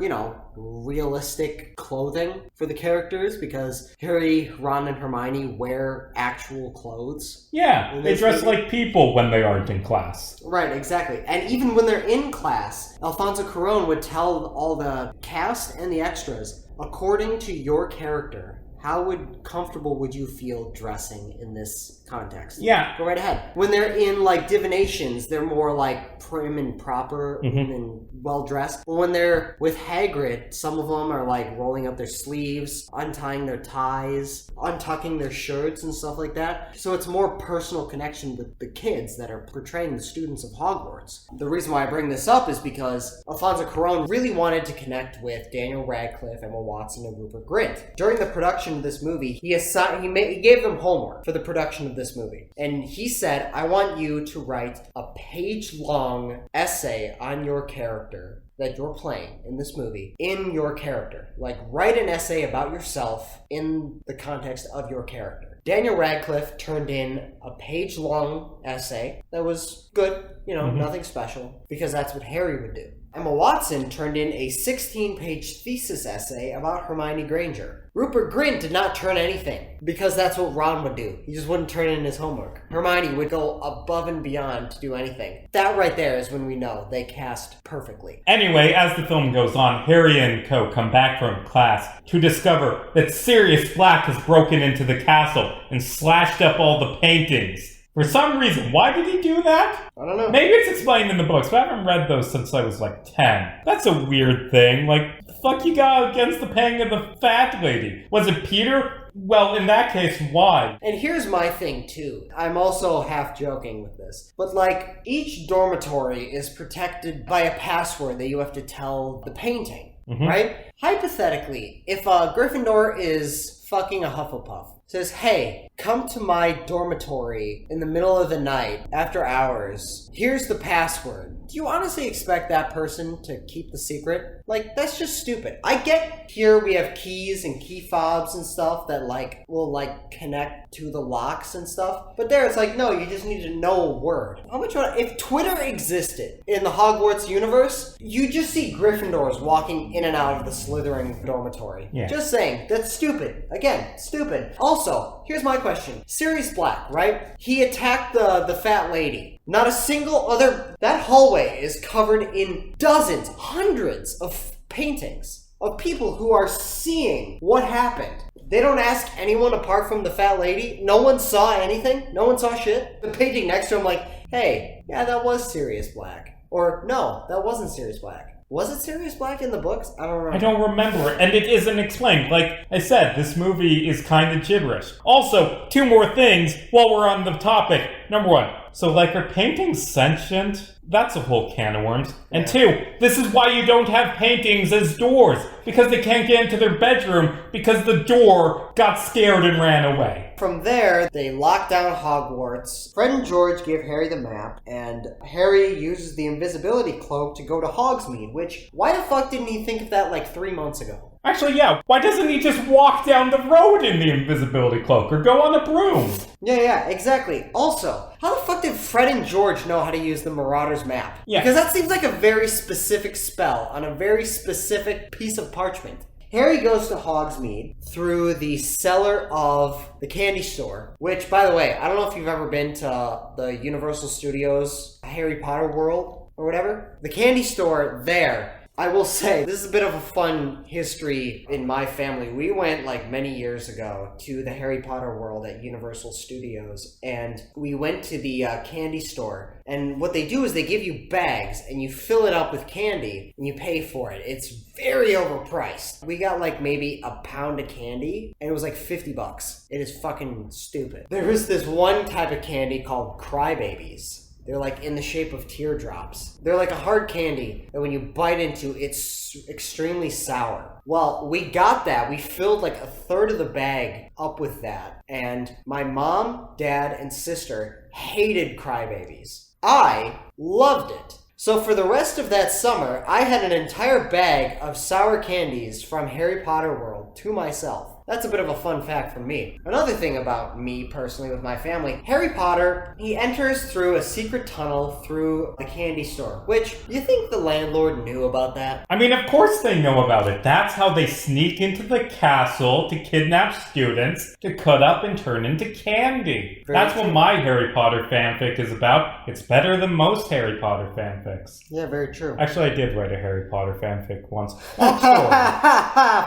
realistic clothing for the characters, because Harry, Ron, and Hermione wear actual clothes. Yeah, they dress like people when they aren't in class. Right, exactly. And even when they're in class, Alfonso Cuarón would tell all the cast and the extras, according to your character, how comfortable would you feel dressing in this context? Yeah. Go right ahead. When they're in, divinations, they're more, prim and proper and well-dressed. But when they're with Hagrid, some of them are, rolling up their sleeves, untying their ties, untucking their shirts and stuff like that. So it's more personal connection with the kids that are portraying the students of Hogwarts. The reason why I bring this up is because Alfonso Cuarón really wanted to connect with Daniel Radcliffe, Emma Watson, and Rupert Grint. During the production of this movie, he gave them homework for the production of this movie. And he said, I want you to write a page-long essay on your character that you're playing in this movie, in your character. Write an essay about yourself in the context of your character. Daniel Radcliffe turned in a page-long essay that was good, nothing special, because that's what Harry would do. Emma Watson turned in a 16-page thesis essay about Hermione Granger. Rupert Grint did not turn anything, because that's what Ron would do. He just wouldn't turn in his homework. Hermione would go above and beyond to do anything. That right there is when we know they cast perfectly. Anyway, as the film goes on, Harry and co come back from class to discover that Sirius Black has broken into the castle and slashed up all the paintings. For some reason. Why did he do that? I don't know. Maybe it's explained in the books, but I haven't read those since I was 10. That's a weird thing. The fuck you got against the paying of the fat lady? Was it Peter? Well, in that case, why? And here's my thing, too. I'm also half joking with this. But, each dormitory is protected by a password that you have to tell the painting, right? Hypothetically, if a Gryffindor is fucking a Hufflepuff, says, hey, come to my dormitory in the middle of the night, after hours. Here's the password. Do you honestly expect that person to keep the secret? That's just stupid. I get here we have keys and key fobs and stuff that, will, connect to the locks and stuff. But there it's no, you just need to know a word. If Twitter existed in the Hogwarts universe, you just see Gryffindors walking in and out of the Slytherin dormitory. Yeah. Just saying. That's stupid. Again, stupid. Also, here's my question. Sirius Black, right? He attacked the fat lady. Not a single other... That hallway is covered in dozens, hundreds of paintings of people who are seeing what happened. They don't ask anyone apart from the fat lady. No one saw anything. No one saw shit. The painting next to him hey, yeah, that was Sirius Black. Or, no, that wasn't Sirius Black. Was it Sirius Black in the books? I don't remember. I don't remember, and it isn't explained. Like I said, this movie is kind of gibberish. Also, two more things while we're on the topic. Number one, so are paintings sentient? That's a whole can of worms. And two, this is why you don't have paintings as doors, because they can't get into their bedroom because the door got scared and ran away. From there, they lock down Hogwarts. Fred and George give Harry the map, and Harry uses the invisibility cloak to go to Hogsmeade, which, why the fuck didn't he think of that 3 months ago? Actually, yeah, why doesn't he just walk down the road in the invisibility cloak or go on a broom? Yeah, exactly. Also, how the fuck did Fred and George know how to use the Marauder's map? Yeah. Because that seems like a very specific spell on a very specific piece of parchment. Harry goes to Hogsmeade through the cellar of the candy store, which, by the way, I don't know if you've ever been to the Universal Studios Harry Potter World or whatever. The candy store there I will say, this is a bit of a fun history in my family. We went like many years ago to the Harry Potter world at Universal Studios, and we went to the candy store. And what they do is they give you bags, and you fill it up with candy, and you pay for it. It's very overpriced. We got like maybe a pound of candy, and it was like $50. It is fucking stupid. There was this one type of candy called Crybabies. They're like in the shape of teardrops. They're like a hard candy that when you bite into, it's extremely sour. Well, we got that. We filled like a third of the bag up with that. And my mom, dad, and sister hated Crybabies. I loved it. So for the rest of that summer, I had an entire bag of sour candies from Harry Potter World to myself. That's a bit of a fun fact for me. Another thing about me personally with my family, Harry Potter, he enters through a secret tunnel through the candy store, which, you think the landlord knew about that? I mean, of course they know about it. That's how they sneak into the castle to kidnap students, to cut up and turn into candy. That's what my Harry Potter fanfic is about. It's better than most Harry Potter fanfics. Yeah, very true. Actually, I did write a Harry Potter fanfic once.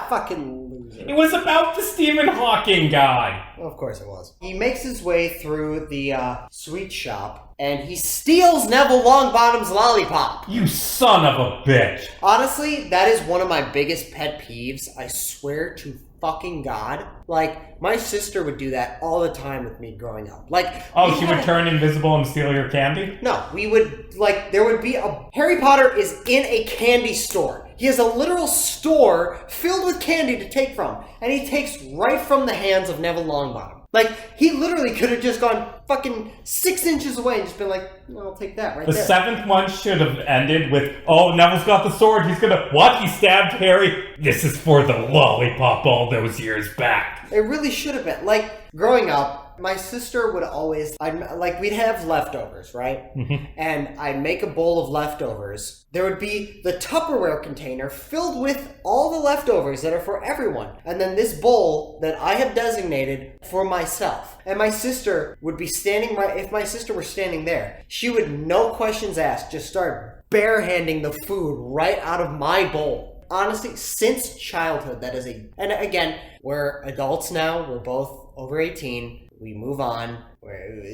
Fucking loser. It was about the Stephen Hawking guy. Well, of course it was. He makes his way through the sweet shop, and he steals Neville Longbottom's lollipop. You son of a bitch. Honestly, that is one of my biggest pet peeves. I swear to fucking God. Like, my sister would do that all the time with me growing up. Like, oh, she would turn invisible and steal your candy? No, we would, like, there would be a... Harry Potter is in a candy store. He has a literal store filled with candy to take from. And he takes right from the hands of Neville Longbottom. Like, he literally could have just gone fucking 6 inches away and just been like, no, I'll take that right there. The seventh one should have ended with, oh, Neville's got the sword, he's gonna... What? He stabbed Harry? This is for the lollipop all those years back. It really should have been. Like, growing up, my sister would always, we'd have leftovers, right? Mm-hmm. And I'd make a bowl of leftovers. There would be the Tupperware container filled with all the leftovers that are for everyone. And then this bowl that I have designated for myself. And my sister would be standing right, if my sister were standing there, she would, no questions asked, just start barehanding the food right out of my bowl. Honestly, since childhood, that is a... And again, we're adults now. We're both over 18. We move on.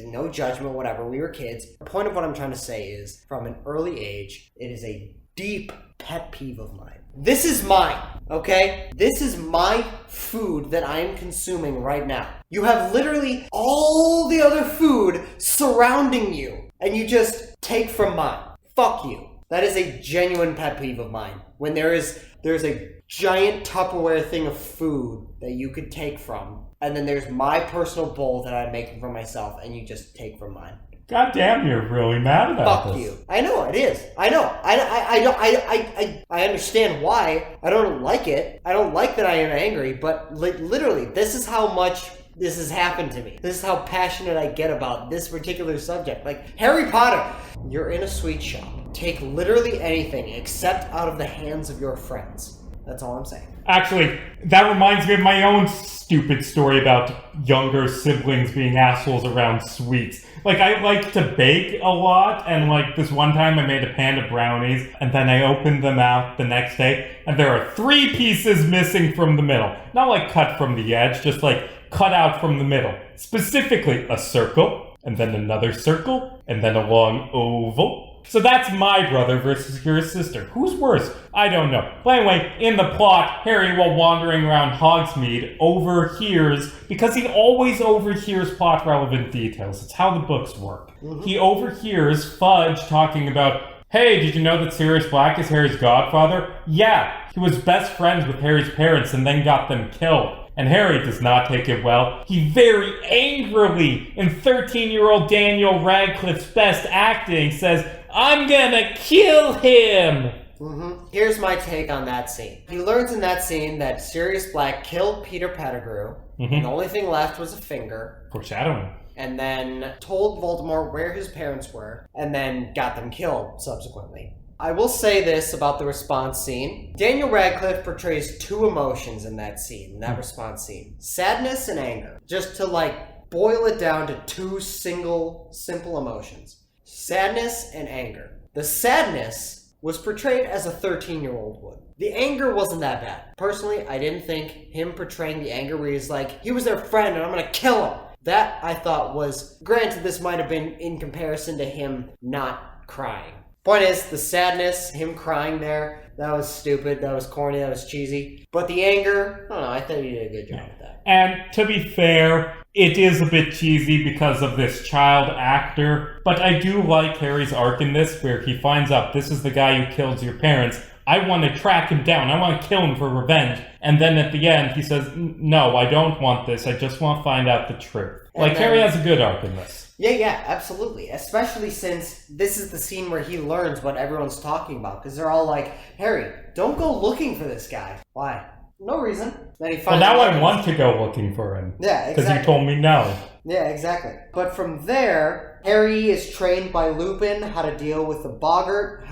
No judgment, whatever. We were kids. The point of what I'm trying to say is, from an early age, it is a deep pet peeve of mine. This is mine, okay? This is my food that I am consuming right now. You have literally all the other food surrounding you, and you just take from mine. Fuck you. That is a genuine pet peeve of mine. When there's a giant Tupperware thing of food that you could take from, and then there's my personal bowl that I'm making for myself, and you just take from mine. God damn, you're really mad about Fuck this. you. I know, it is. I know. I understand why. I don't like it. I don't like that I am angry, but literally, this is how much this has happened to me. This is how passionate I get about this particular subject. Like, Harry Potter, you're in a sweet shop. Take literally anything except out of the hands of your friends. That's all I'm saying. Actually, that reminds me of my own stupid story about younger siblings being assholes around sweets. Like, I like to bake a lot, and like this one time I made a pan of brownies, and then I opened them out the next day, and there are 3 pieces missing from the middle. Not like cut from the edge, just like cut out from the middle. Specifically, a circle, and then another circle, and then a long oval. So that's my brother versus your sister. Who's worse? I don't know. But anyway, in the plot, Harry, while wandering around Hogsmeade, overhears, because he always overhears plot-relevant details. It's how the books work. Mm-hmm. He overhears Fudge talking about, hey, did you know that Sirius Black is Harry's godfather? Yeah, he was best friends with Harry's parents and then got them killed. And Harry does not take it well. He very angrily, in 13-year-old Daniel Radcliffe's best acting, says, I'm gonna kill him! Mm-hmm. Here's my take on that scene. He learns in that scene that Sirius Black killed Peter Pettigrew, and the only thing left was a finger. Foreshadowing. And then told Voldemort where his parents were, and then got them killed subsequently. I will say this about the response scene. Daniel Radcliffe portrays 2 emotions in that scene, in that response scene. Sadness and anger. Just to, like, boil it down to 2 simple emotions. Sadness and anger. The sadness was portrayed as a 13-year-old would. The anger wasn't that bad. Personally, I didn't think him portraying the anger where he's like, he was their friend and I'm gonna kill him. That, I thought, was... Granted, this might have been in comparison to him not crying. Point is, the sadness, him crying there, that was stupid, that was corny, that was cheesy. But the anger, I don't know, I thought he did a good job with that. And to be fair, it is a bit cheesy because of this child actor, but I do like Harry's arc in this, where he finds out this is the guy who kills your parents. I want to track him down. I want to kill him for revenge. And then at the end, he says, no, I don't want this. I just want to find out the truth. Harry has a good arc in this. Yeah, absolutely. Especially since this is the scene where he learns what everyone's talking about. Because they're all like, Harry, don't go looking for this guy. Why? No reason. Then he finds now I want to go looking for him. Yeah, exactly. Because you told me no. Yeah, exactly. But from there, Harry is trained by Lupin how to deal with the Boggart, a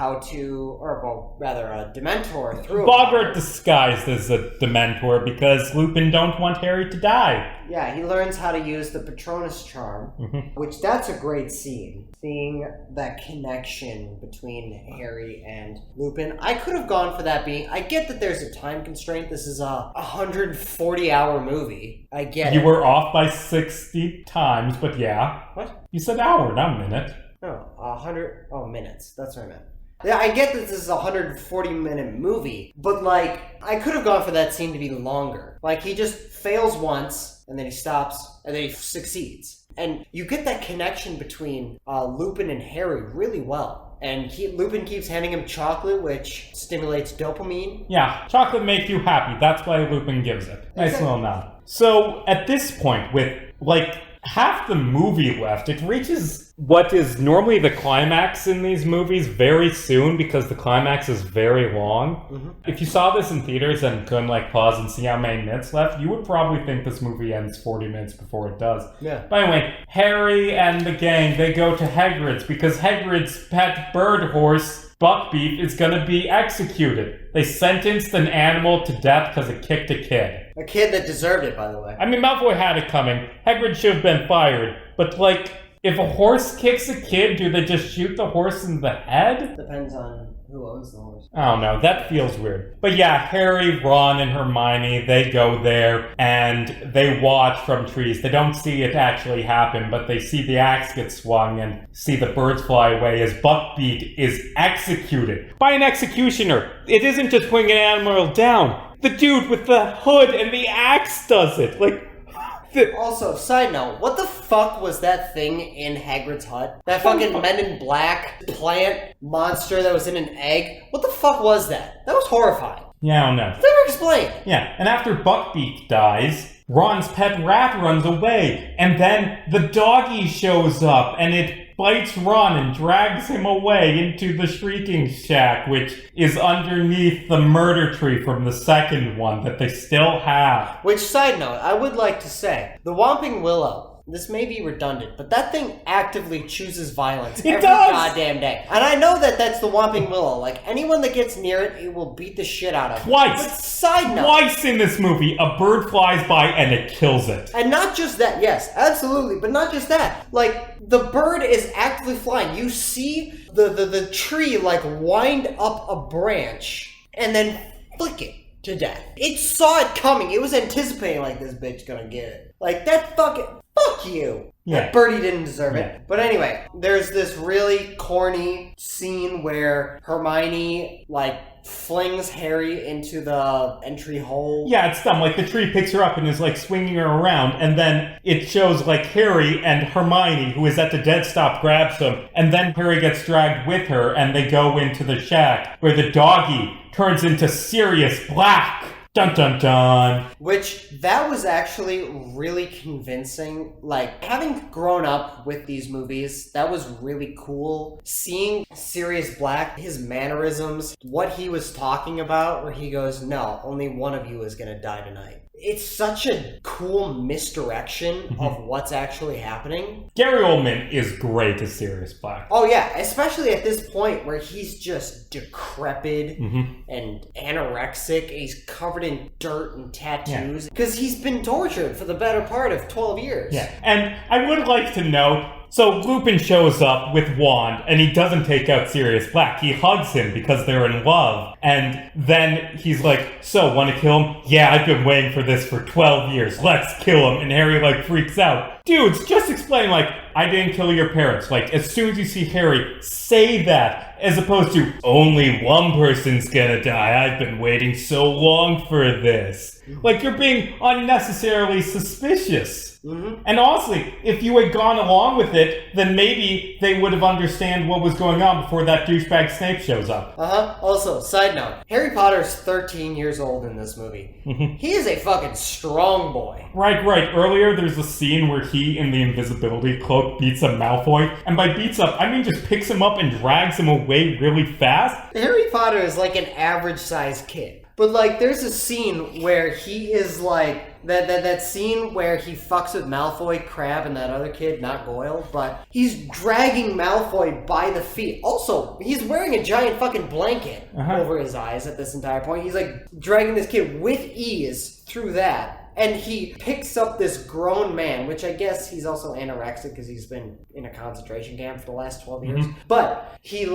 Dementor through Boggart disguised as a Dementor because Lupin don't want Harry to die. Yeah, he learns how to use the Patronus charm, which that's a great scene. Seeing that connection between Harry and Lupin. I could have gone for that being... I get that there's a time constraint. This is a 140-hour movie. I get it. You were off by 60 times, but yeah. What? You said hour, not minute. No, 100... Oh, minutes. That's what I meant. Yeah, I get that this is a 140-minute movie, but, I could have gone for that scene to be longer. He just fails once, and then he stops, and then he succeeds. And you get that connection between Lupin and Harry really well. And Lupin keeps handing him chocolate, which stimulates dopamine. Yeah, chocolate makes you happy. That's why Lupin gives it. Nice little nod. So, at this point, with, half the movie left, it reaches what is normally the climax in these movies very soon because the climax is very long. If you saw this in theaters and couldn't pause and see how many minutes left, you would probably think this movie ends 40 minutes before it does. Yeah. By the way, Harry and the gang, they go to Hagrid's because Hagrid's pet bird horse, Buckbeak, is gonna be executed. They sentenced an animal to death because it kicked a kid. A kid that deserved it, by the way. I mean, Malfoy had it coming. Hagrid should have been fired. But, if a horse kicks a kid, do they just shoot the horse in the head? Depends on who owns the horse. I don't know. That feels weird. But yeah, Harry, Ron, and Hermione, they go there, and they watch from trees. They don't see it actually happen, but they see the axe get swung and see the birds fly away as Buckbeak is executed by an executioner. It isn't just putting an animal down. The dude with the hood and the axe does it. Also, side note, what the fuck was that thing in Hagrid's hut? That fucking Men in Black plant monster that was in an egg? What the fuck was that? That was horrifying. Yeah, I don't know. It's never explained. Yeah, and after Buckbeak dies, Ron's pet rat runs away, and then the doggy shows up, and it bites Ron and drags him away into the Shrieking Shack, which is underneath the murder tree from the second one that they still have. Which, side note, I would like to say, the Whomping Willow, this may be redundant, but that thing actively chooses violence every goddamn day. And I know that that's the Whomping Willow. Anyone that gets near it, it will beat the shit out of. Twice! But side note. Twice in this movie, a bird flies by and it kills it. And not just that, yes, absolutely, but not just that. The bird is actively flying. You see the tree, wind up a branch and then flick it to death. It saw it coming. It was anticipating, this bitch gonna get it. That fucking... Fuck you! Yeah. That birdie didn't deserve it. But anyway, there's this really corny scene where Hermione, flings Harry into the entry hole. Yeah, it's dumb. The tree picks her up and is, swinging her around, and then it shows, Harry and Hermione, who is at the dead stop, grabs him, and then Harry gets dragged with her, and they go into the shack, where the doggy turns into Sirius Black. Dun dun dun. Which, that was actually really convincing. Having grown up with these movies, that was really cool. Seeing Sirius Black, his mannerisms, what he was talking about, where he goes, no, only one of you is gonna die tonight. It's such a cool misdirection of what's actually happening. Gary Oldman is great as Sirius Black. Oh yeah, especially at this point where he's just decrepit and anorexic. He's covered in dirt and tattoos because he's been tortured for the better part of 12 years. Yeah, and I would like to note, So Lupin shows up with wand, and he doesn't take out Sirius Black. He hugs him because they're in love. And then he's like, so, want to kill him? Yeah, I've been waiting for this for 12 years. Let's kill him. And Harry, freaks out. Dudes, just explain, I didn't kill your parents. As soon as you see Harry, say that. As opposed to, only one person's gonna die. I've been waiting so long for this. You're being unnecessarily suspicious. Mm-hmm. And honestly, if you had gone along with it, then maybe they would have understand what was going on before that douchebag Snape shows up. Also, side note, Harry Potter's 13 years old in this movie. Mm-hmm. He is a fucking strong boy. Right. Earlier, there's a scene where he, in the invisibility cloak, beats up Malfoy. And by beats up, I mean just picks him up and drags him away really fast. Harry Potter is like an average-sized kid. But, there's a scene where he is, that scene where he fucks with Malfoy, Crabbe, and that other kid, not Goyle, but he's dragging Malfoy by the feet. Also, he's wearing a giant fucking blanket over his eyes at this entire point. He's, dragging this kid with ease through that. And he picks up this grown man, which I guess he's also anorexic because he's been in a concentration camp for the last 12 years. Mm-hmm. But he,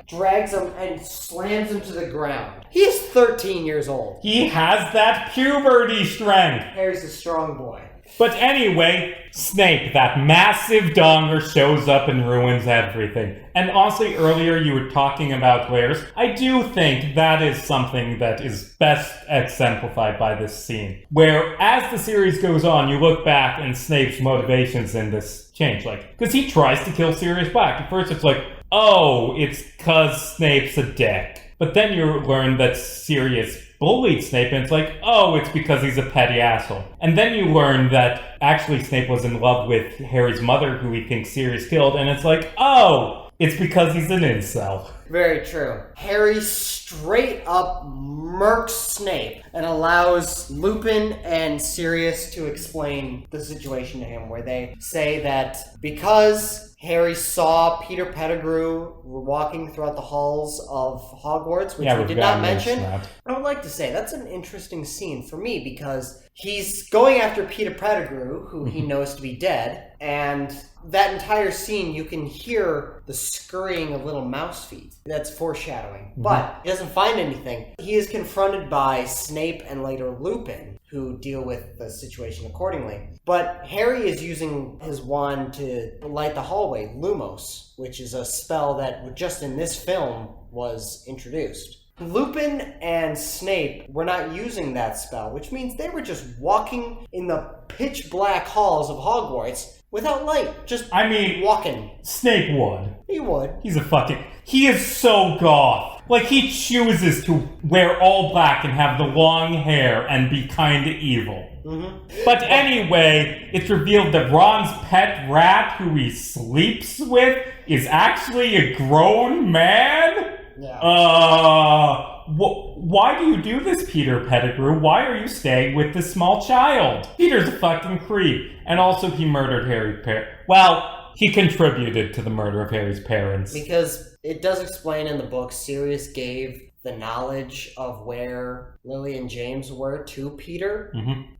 drags him and slams him to the ground. He is 13 years old. He has that puberty strength. Harry's a strong boy. But anyway, Snape, that massive donger, shows up and ruins everything. And honestly, earlier you were talking about layers. I do think that is something that is best exemplified by this scene. Where, as the series goes on, you look back and Snape's motivations in this change. Because he tries to kill Sirius Black. At first it's oh, it's because Snape's a dick. But then you learn that Sirius bullied Snape, and it's oh, it's because he's a petty asshole. And then you learn that actually Snape was in love with Harry's mother, who he thinks Sirius killed, and it's oh, it's because he's an incel. Very true. Harry straight up murks Snape and allows Lupin and Sirius to explain the situation to him, where they say that because Harry saw Peter Pettigrew walking throughout the halls of Hogwarts, which we did not mention. I would like to say that's an interesting scene for me because he's going after Peter Pettigrew, who he knows to be dead, and that entire scene you can hear the scurrying of little mouse feet. That's foreshadowing. Mm-hmm. But he doesn't find anything. He is confronted by Snape and later Lupin, who deal with the situation accordingly. But Harry is using his wand to light the hallway, Lumos, which is a spell that just in this film was introduced. Lupin and Snape were not using that spell, which means they were just walking in the pitch black halls of Hogwarts without light, just walking. Snape would. He would. He is so goth. He chooses to wear all black and have the long hair and be kinda evil. Mm-hmm. But anyway, it's revealed that Ron's pet rat, who he sleeps with, is actually a grown man? Yeah. Why do you do this, Peter Pettigrew? Why are you staying with this small child? Peter's a fucking creep. And also he murdered Harry's parents. Well, he contributed to the murder of Harry's parents. Because it does explain in the book, Sirius gave the knowledge of where Lily and James were to Peter,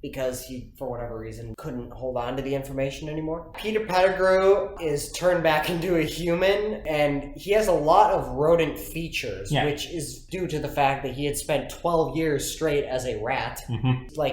because he, for whatever reason, couldn't hold on to the information anymore. Peter Pettigrew is turned back into a human, and he has a lot of rodent features, which is due to the fact that he had spent 12 years straight as a rat.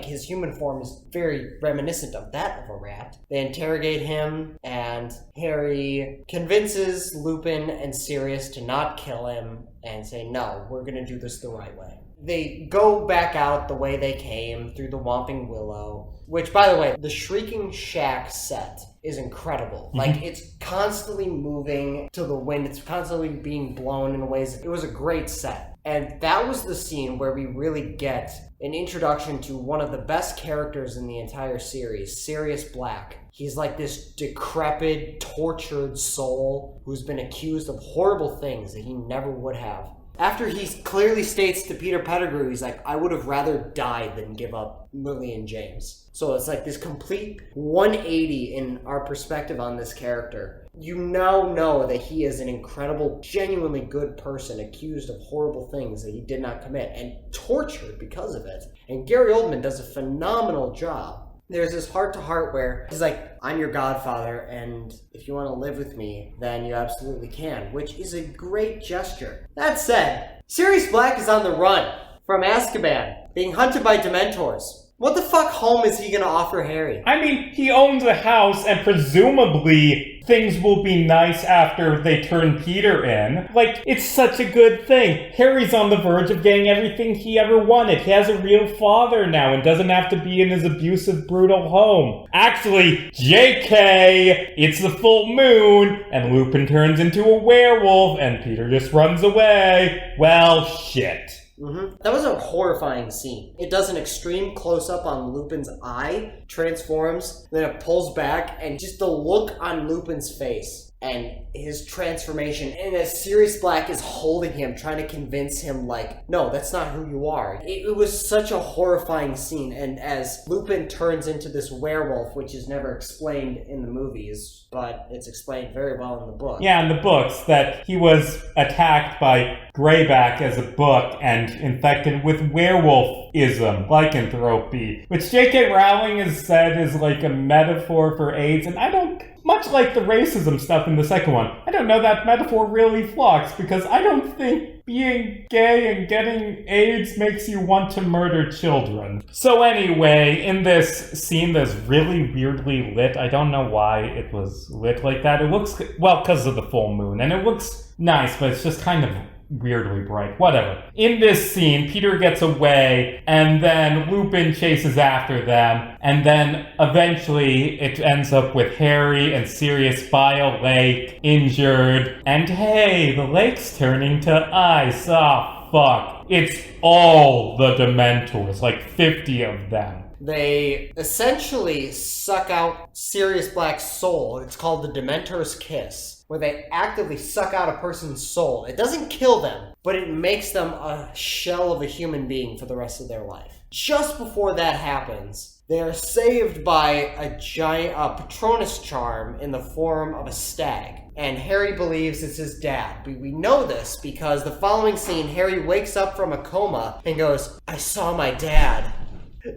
His human form is very reminiscent of that of a rat. They interrogate him, and Harry convinces Lupin and Sirius to not kill him and say, no, we're going to do this the right way. They go back out the way they came, through the Whomping Willow, which, by the way, the Shrieking Shack set is incredible. It's constantly moving to the wind. It's constantly being blown in ways. It was a great set. And that was the scene where we really get an introduction to one of the best characters in the entire series, Sirius Black. He's this decrepit, tortured soul who's been accused of horrible things that he never would have. After he clearly states to Peter Pettigrew, he's I would have rather died than give up Lily and James. So it's this complete 180 in our perspective on this character. You now know that he is an incredible, genuinely good person accused of horrible things that he did not commit and tortured because of it. And Gary Oldman does a phenomenal job There's this heart-to-heart where he's like, I'm your godfather, and if you want to live with me, then you absolutely can, which is a great gesture. That said, Sirius Black is on the run from Azkaban, being hunted by Dementors. What the fuck home is he gonna offer Harry? I mean, he owns a house, and presumably things will be nice after they turn Peter in. Like, it's such a good thing. Harry's on the verge of getting everything he ever wanted. He has a real father now and doesn't have to be in his abusive, brutal home. Actually, JK, it's the full moon, and Lupin turns into a werewolf, and Peter just runs away. Well, shit. That was a horrifying scene. It does an extreme close-up on Lupin's eye, transforms, then it pulls back, and just the look on Lupin's face and his transformation, and as Sirius Black is holding him, trying to convince him, like, no, that's not who you are. It was such a horrifying scene, and as Lupin turns into this werewolf, which is never explained in the movies, but it's explained very well in the book. Yeah, in the books, that he was attacked by Greyback as a book and infected with werewolfism, lycanthropy, which J.K. Rowling has said is like a metaphor for AIDS, and I don't... Much like the racism stuff in the second one, I don't know that metaphor really flocks, because I don't think being gay and getting AIDS makes you want to murder children. So anyway, in this scene that's really weirdly lit, I don't know why it was lit like that. It looks, well, because of the full moon, and it looks nice, but it's just kind of weirdly bright. Whatever. In this scene, Peter gets away, and then Lupin chases after them, and then eventually it ends up with Harry and Sirius by a lake, injured, and hey, the lake's turning to ice. Oh, fuck. It's all the Dementors, like 50 of them. They essentially suck out Sirius Black's soul. It's called the Dementor's Kiss, where they actively suck out a person's soul. It doesn't kill them, but it makes them a shell of a human being for the rest of their life. Just before that happens, they are saved by a giant Patronus charm in the form of a stag. And Harry believes it's his dad. We know this because the following scene, Harry wakes up from a coma and goes, I saw my dad.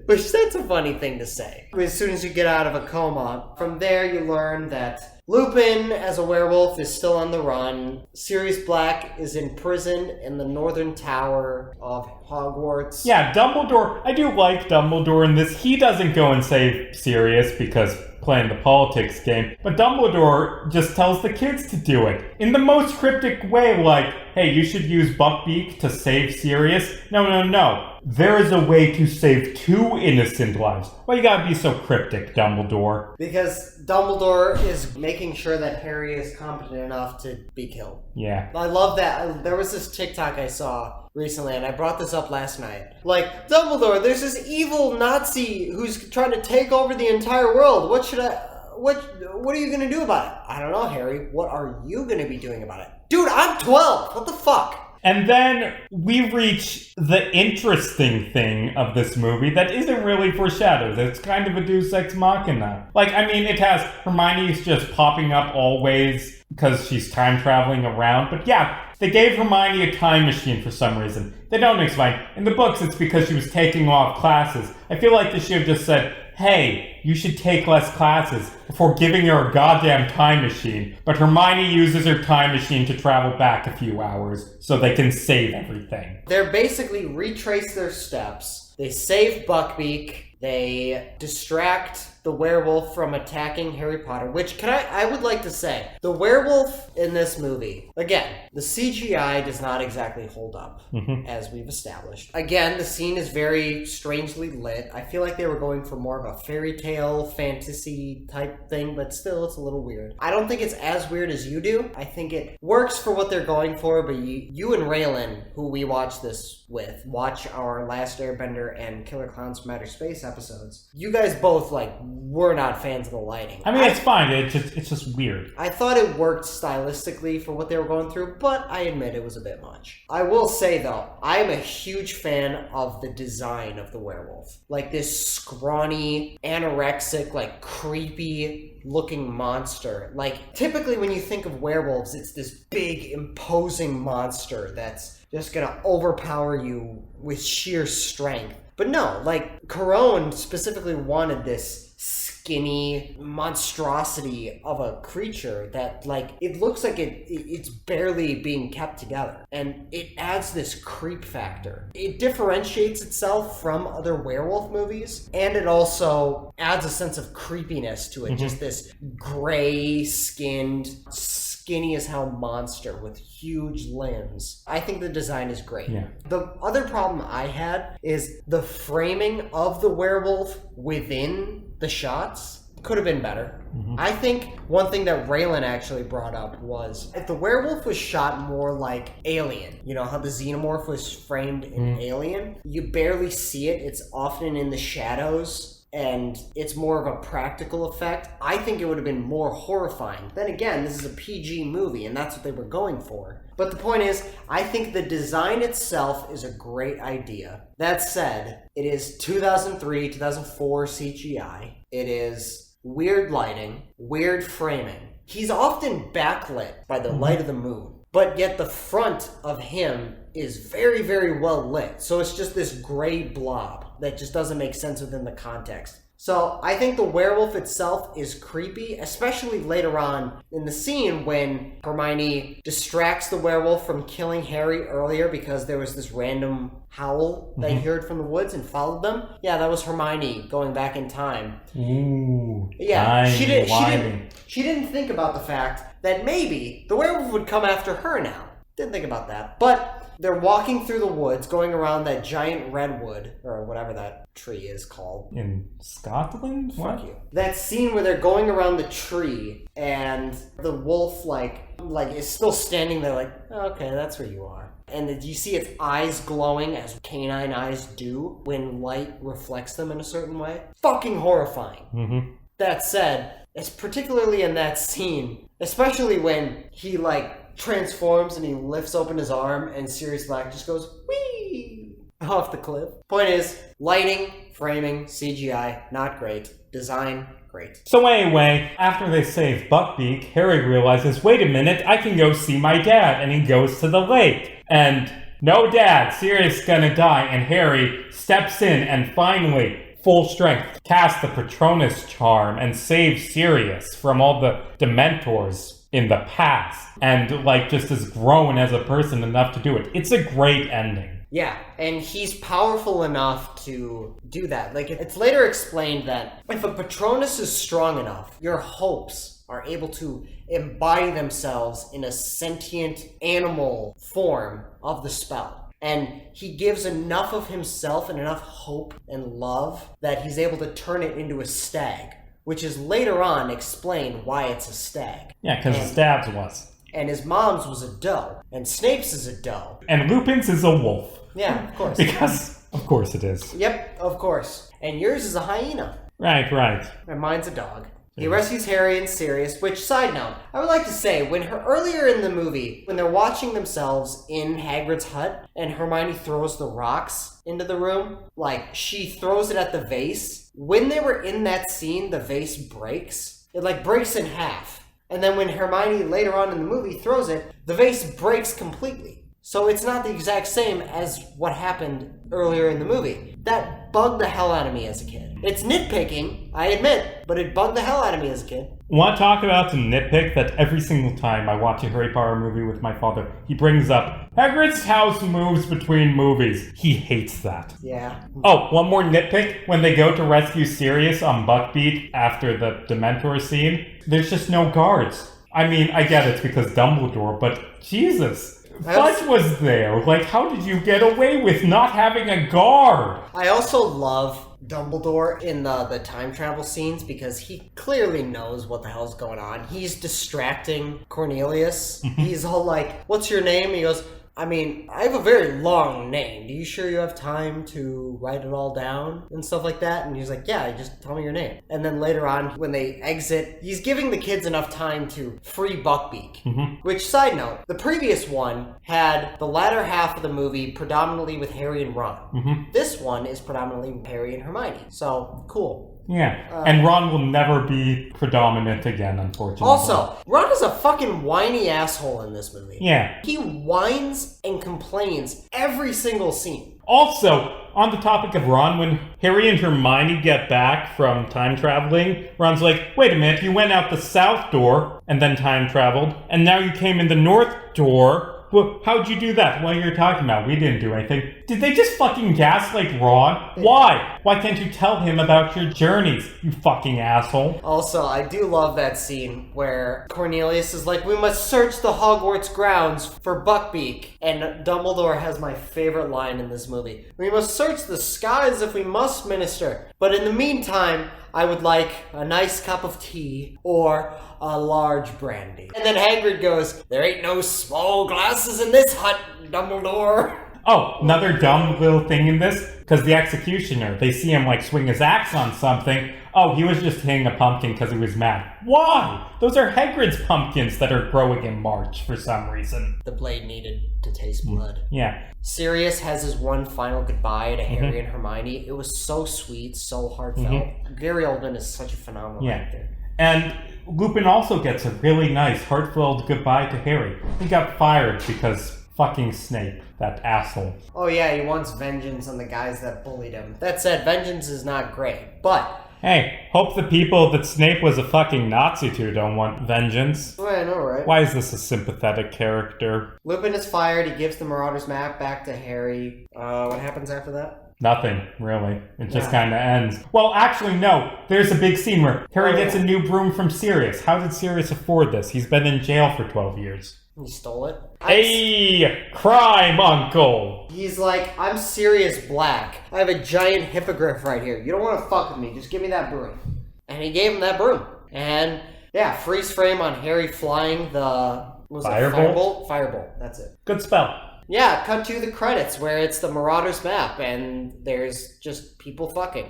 Which, that's a funny thing to say. As soon as you get out of a coma, from there you learn that Lupin, as a werewolf, is still on the run. Sirius Black is imprisoned in the northern tower of Hogwarts. Yeah, Dumbledore, I do like Dumbledore in this. He doesn't go and save Sirius because playing the politics game, but Dumbledore just tells the kids to do it in the most cryptic way, like, hey, you should use Buckbeak to save Sirius. No. There is a way to save 2 innocent lives. Why you gotta be so cryptic, Dumbledore? Because Dumbledore is making sure that Harry is competent enough to be killed. Yeah. I love that. There was this TikTok I saw recently, and I brought this up last night. Like, Dumbledore, there's this evil Nazi who's trying to take over the entire world. What are you gonna do about it? I don't know, Harry. What are you gonna be doing about it? Dude, I'm 12! What the fuck? And then we reach the interesting thing of this movie that isn't really foreshadowed. It's kind of a deus ex machina. Like, I mean, it has Hermione's just popping up always because she's time traveling around. But yeah, they gave Hermione a time machine for some reason. They don't explain. In the books, it's because she was taking off classes. I feel like they should have just said, hey, you should take less classes before giving her a goddamn time machine. But Hermione uses her time machine to travel back a few hours so they can save everything. They're basically retrace their steps. They save Buckbeak. They distract the werewolf from attacking Harry Potter, which I would like to say, the werewolf in this movie, again, the CGI does not exactly hold up, as we've established. Again, the scene is very strangely lit. I feel like they were going for more of a fairy tale, fantasy type thing, but still, it's a little weird. I don't think it's as weird as you do. I think it works for what they're going for, but you and Raylan, who we watch this with, watch our Last Airbender and Killer Clowns from Outer Space episodes. You guys both, we're not fans of the lighting. I mean, it's fine. It's just weird. I thought it worked stylistically for what they were going through, but I admit it was a bit much. I will say, though, I am a huge fan of the design of the werewolf. Like this scrawny, anorexic, creepy looking monster. Typically when you think of werewolves, it's this big, imposing monster that's just gonna overpower you with sheer strength. But no, like, Corone specifically wanted this skinny monstrosity of a creature that, like, it looks like it's barely being kept together. And it adds this creep factor. It differentiates itself from other werewolf movies, and it also adds a sense of creepiness to it. Just this gray-skinned, skinny as hell monster with huge limbs. I think the design is great. Yeah. The other problem I had is the framing of the werewolf within the shots could have been better. I think one thing that Raylan actually brought up was if the werewolf was shot more like Alien, you know how the xenomorph was framed in Alien? You barely see it. It's often in the shadows. And it's more of a practical effect. I think it would have been more horrifying. Then again, this is a PG movie, and that's what they were going for. But the point is, I think the design itself is a great idea. That said, it is 2003, 2004 CGI. It is weird lighting, weird framing. He's often backlit by the light of the moon, but yet the front of him is very, very well lit. So it's just this gray blob that just doesn't make sense within the context. So I think the werewolf itself is creepy, especially later on in the scene when Hermione distracts the werewolf from killing Harry earlier because there was this random howl that he heard from the woods and followed them. Yeah, that was Hermione going back in time. Ooh. Yeah, she didn't think about the fact that maybe the werewolf would come after her now. Didn't think about that. But they're walking through the woods, going around that giant redwood, or whatever that tree is called. In Scotland? Fuck you. That scene where they're going around the tree, and the wolf, like is still standing there like, oh, okay, that's where you are. And you see its eyes glowing as canine eyes do when light reflects them in a certain way. Fucking horrifying. That said, it's particularly in that scene, especially when he, like, transforms and he lifts open his arm and Sirius Black just goes whee off the cliff. Point is, lighting, framing, CGI, not great. Design, great. So anyway, after they save Buckbeak, Harry realizes, wait a minute, I can go see my dad, and he goes to the lake. And no dad, Sirius gonna die, and Harry steps in and finally, full strength, casts the Patronus charm and saves Sirius from all the Dementors in the past, and like just has grown as a person enough to do it. It's a great ending. Yeah, and he's powerful enough to do that. Like, it's later explained that if a Patronus is strong enough, your hopes are able to embody themselves in a sentient animal form of the spell. And he gives enough of himself and enough hope and love that he's able to turn it into a stag, which is later on explained why it's a stag. Yeah, because his dad's was. And his mom's was a doe. And Snape's is a doe. And Lupin's is a wolf. Yeah, of course. Because, of course it is. Yep, of course. And yours is a hyena. Right. And mine's a dog. He rescues Harry and Sirius, which, side note, I would like to say, earlier in the movie, when they're watching themselves in Hagrid's hut, and Hermione throws the rocks into the room, like, she throws it at the vase. When they were in that scene, the vase breaks. It, like, breaks in half. And then when Hermione, later on in the movie, throws it, the vase breaks completely. So it's not the exact same as what happened earlier in the movie. That bugged the hell out of me as a kid. It's nitpicking, I admit, but it bugged the hell out of me as a kid. Want to talk about the nitpick that every single time I watch a Harry Potter movie with my father, he brings up, Hagrid's house moves between movies. He hates that. Yeah. Oh, one more nitpick. When they go to rescue Sirius on Buckbeak after the Dementor scene, there's just no guards. I mean, I get it's because Dumbledore, but Jesus. Fudge was there. Like, how did you get away with not having a guard? I also love Dumbledore in the time travel scenes because he clearly knows what the hell's going on. He's distracting Cornelius. He's all like, what's your name? He goes, I mean, I have a very long name. Are you sure you have time to write it all down and stuff like that? And he's like, yeah, just tell me your name. And then later on, when they exit, he's giving the kids enough time to free Buckbeak. Which, side note, the previous one had the latter half of the movie predominantly with Harry and Ron. This one is predominantly Harry and Hermione. So, cool. Yeah, and Ron will never be predominant again, unfortunately. Also, Ron is a fucking whiny asshole in this movie. Yeah. He whines and complains every single scene. Also, on the topic of Ron, when Harry and Hermione get back from time traveling, Ron's like, wait a minute, you went out the south door and then time traveled, and now you came in the north door. Well, how'd you do that? What you're talking about? We didn't do anything. Did they just fucking gaslight Ron? Why? Why can't you tell him about your journeys, you fucking asshole? Also, I do love that scene where Cornelius is like, we must search the Hogwarts grounds for Buckbeak. And Dumbledore has my favorite line in this movie. We must search the skies if we must, Minister. But in the meantime, I would like a nice cup of tea or a large brandy. And then Hagrid goes, there ain't no small glasses in this hut, Dumbledore. Oh, another dumb little thing in this, because the executioner, they see him like swing his axe on something. Oh, he was just hitting a pumpkin because he was mad. Why? Those are Hagrid's pumpkins that are growing in March for some reason. The blade needed to taste blood. Yeah. Sirius has his one final goodbye to Harry and Hermione. It was so sweet, so heartfelt. Gary Oldman is such a phenomenal actor. And Lupin also gets a really nice, heartfelt goodbye to Harry. He got fired because fucking Snape, that asshole. Oh yeah, he wants vengeance on the guys that bullied him. That said, vengeance is not great, but... Hey, hope the people that Snape was a fucking Nazi to don't want vengeance. Oh, I know, right? Why is this a sympathetic character? Lupin is fired, he gives the Marauders map back to Harry. What happens after that? Nothing, really. It just kind of ends. Well, actually, no. There's a big scene where Harry gets a new broom from Sirius. How did Sirius afford this? He's been in jail for 12 years. He stole it. Hey, crime uncle! He's like, I'm Sirius Black. I have a giant hippogriff right here. You don't want to fuck with me. Just give me that broom. And he gave him that broom. And, yeah, freeze frame on Harry flying the... Firebolt? Firebolt, that's it. Good spell. Yeah, cut to the credits where it's the Marauders map and there's just people fucking.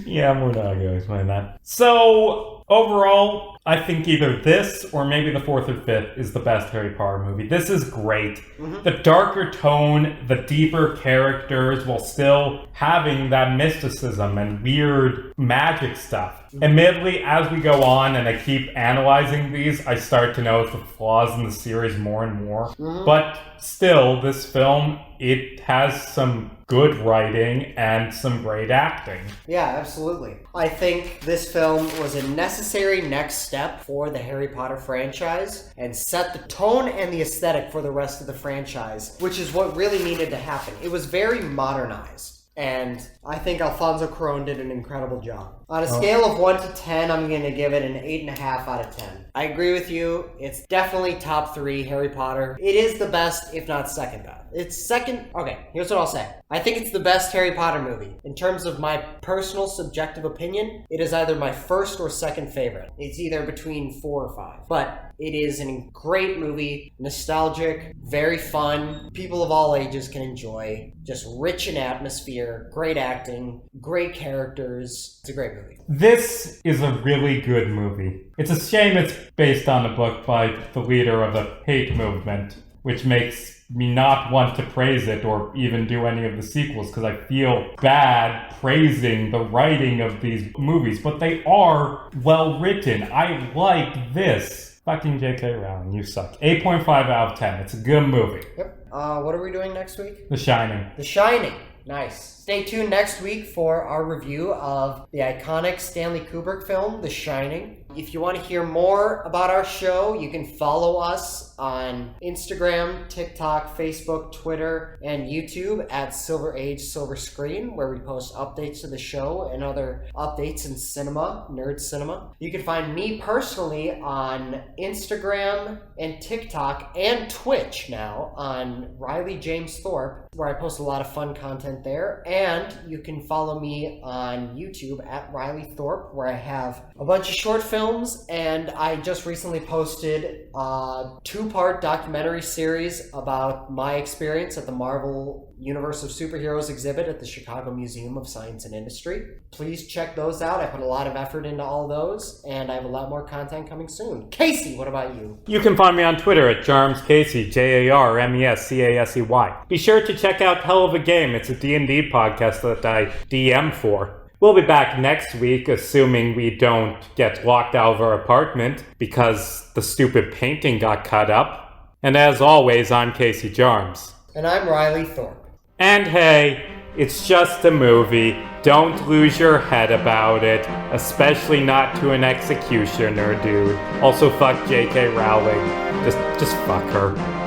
Yeah, we're not going to explain that. So, overall, I think either this or maybe the fourth or fifth is the best Harry Potter movie. This is great. The darker tone, the deeper characters, while still having that mysticism and weird magic stuff. Admittedly, as we go on and I keep analyzing these, I start to notice the flaws in the series more and more. But still, this film, it has some good writing and some great acting. Yeah, absolutely. I think this film was a necessary next step for the Harry Potter franchise and set the tone and the aesthetic for the rest of the franchise, which is what really needed to happen. It was very modernized. And I think Alfonso Cuarón did an incredible job. On a scale of 1 to 10, I'm going to give it an 8.5 out of 10. I agree with you. It's definitely top 3 Harry Potter. It is the best, if not second best. It's second... Okay, here's what I'll say. I think it's the best Harry Potter movie. In terms of my personal subjective opinion, it is either my first or second favorite. It's either between 4 or 5. But it is a great movie, nostalgic, very fun. People of all ages can enjoy. Just rich in atmosphere, great acting, great characters. It's a great movie. This is a really good movie. It's a shame it's based on a book by the leader of the hate movement, which makes me not want to praise it or even do any of the sequels because I feel bad praising the writing of these movies, but they are well written. I like this. Fucking J.K. Rowling, you suck. 8.5 out of 10. It's a good movie. Yep. What are we doing next week? The Shining. The Shining. Nice. Stay tuned next week for our review of the iconic Stanley Kubrick film, The Shining. If you want to hear more about our show, you can follow us on Instagram, TikTok, Facebook, Twitter, and YouTube at Silver Age Silver Screen, where we post updates to the show and other updates in cinema, nerd cinema. You can find me personally on Instagram and TikTok and Twitch now on Riley James Thorpe, where I post a lot of fun content there. And you can follow me on YouTube at Riley Thorpe, where I have a bunch of short films, and I just recently posted a 2-part documentary series about my experience at the Marvel Universe of Superheroes exhibit at the Chicago Museum of Science and Industry. Please check those out. I put a lot of effort into all those, and I have a lot more content coming soon. Casey, what about you? You can find me on Twitter at JarmsCasey, JarmesCasey. Be sure to check out Hell of a Game. It's a D&D podcast that I DM for. We'll be back next week, assuming we don't get locked out of our apartment because the stupid painting got cut up. And as always, I'm Casey Jarms. And I'm Riley Thorpe. And hey, It's just a movie. Don't lose your head about it, especially not to an executioner, dude. Also, fuck J.K. Rowling. Just fuck her.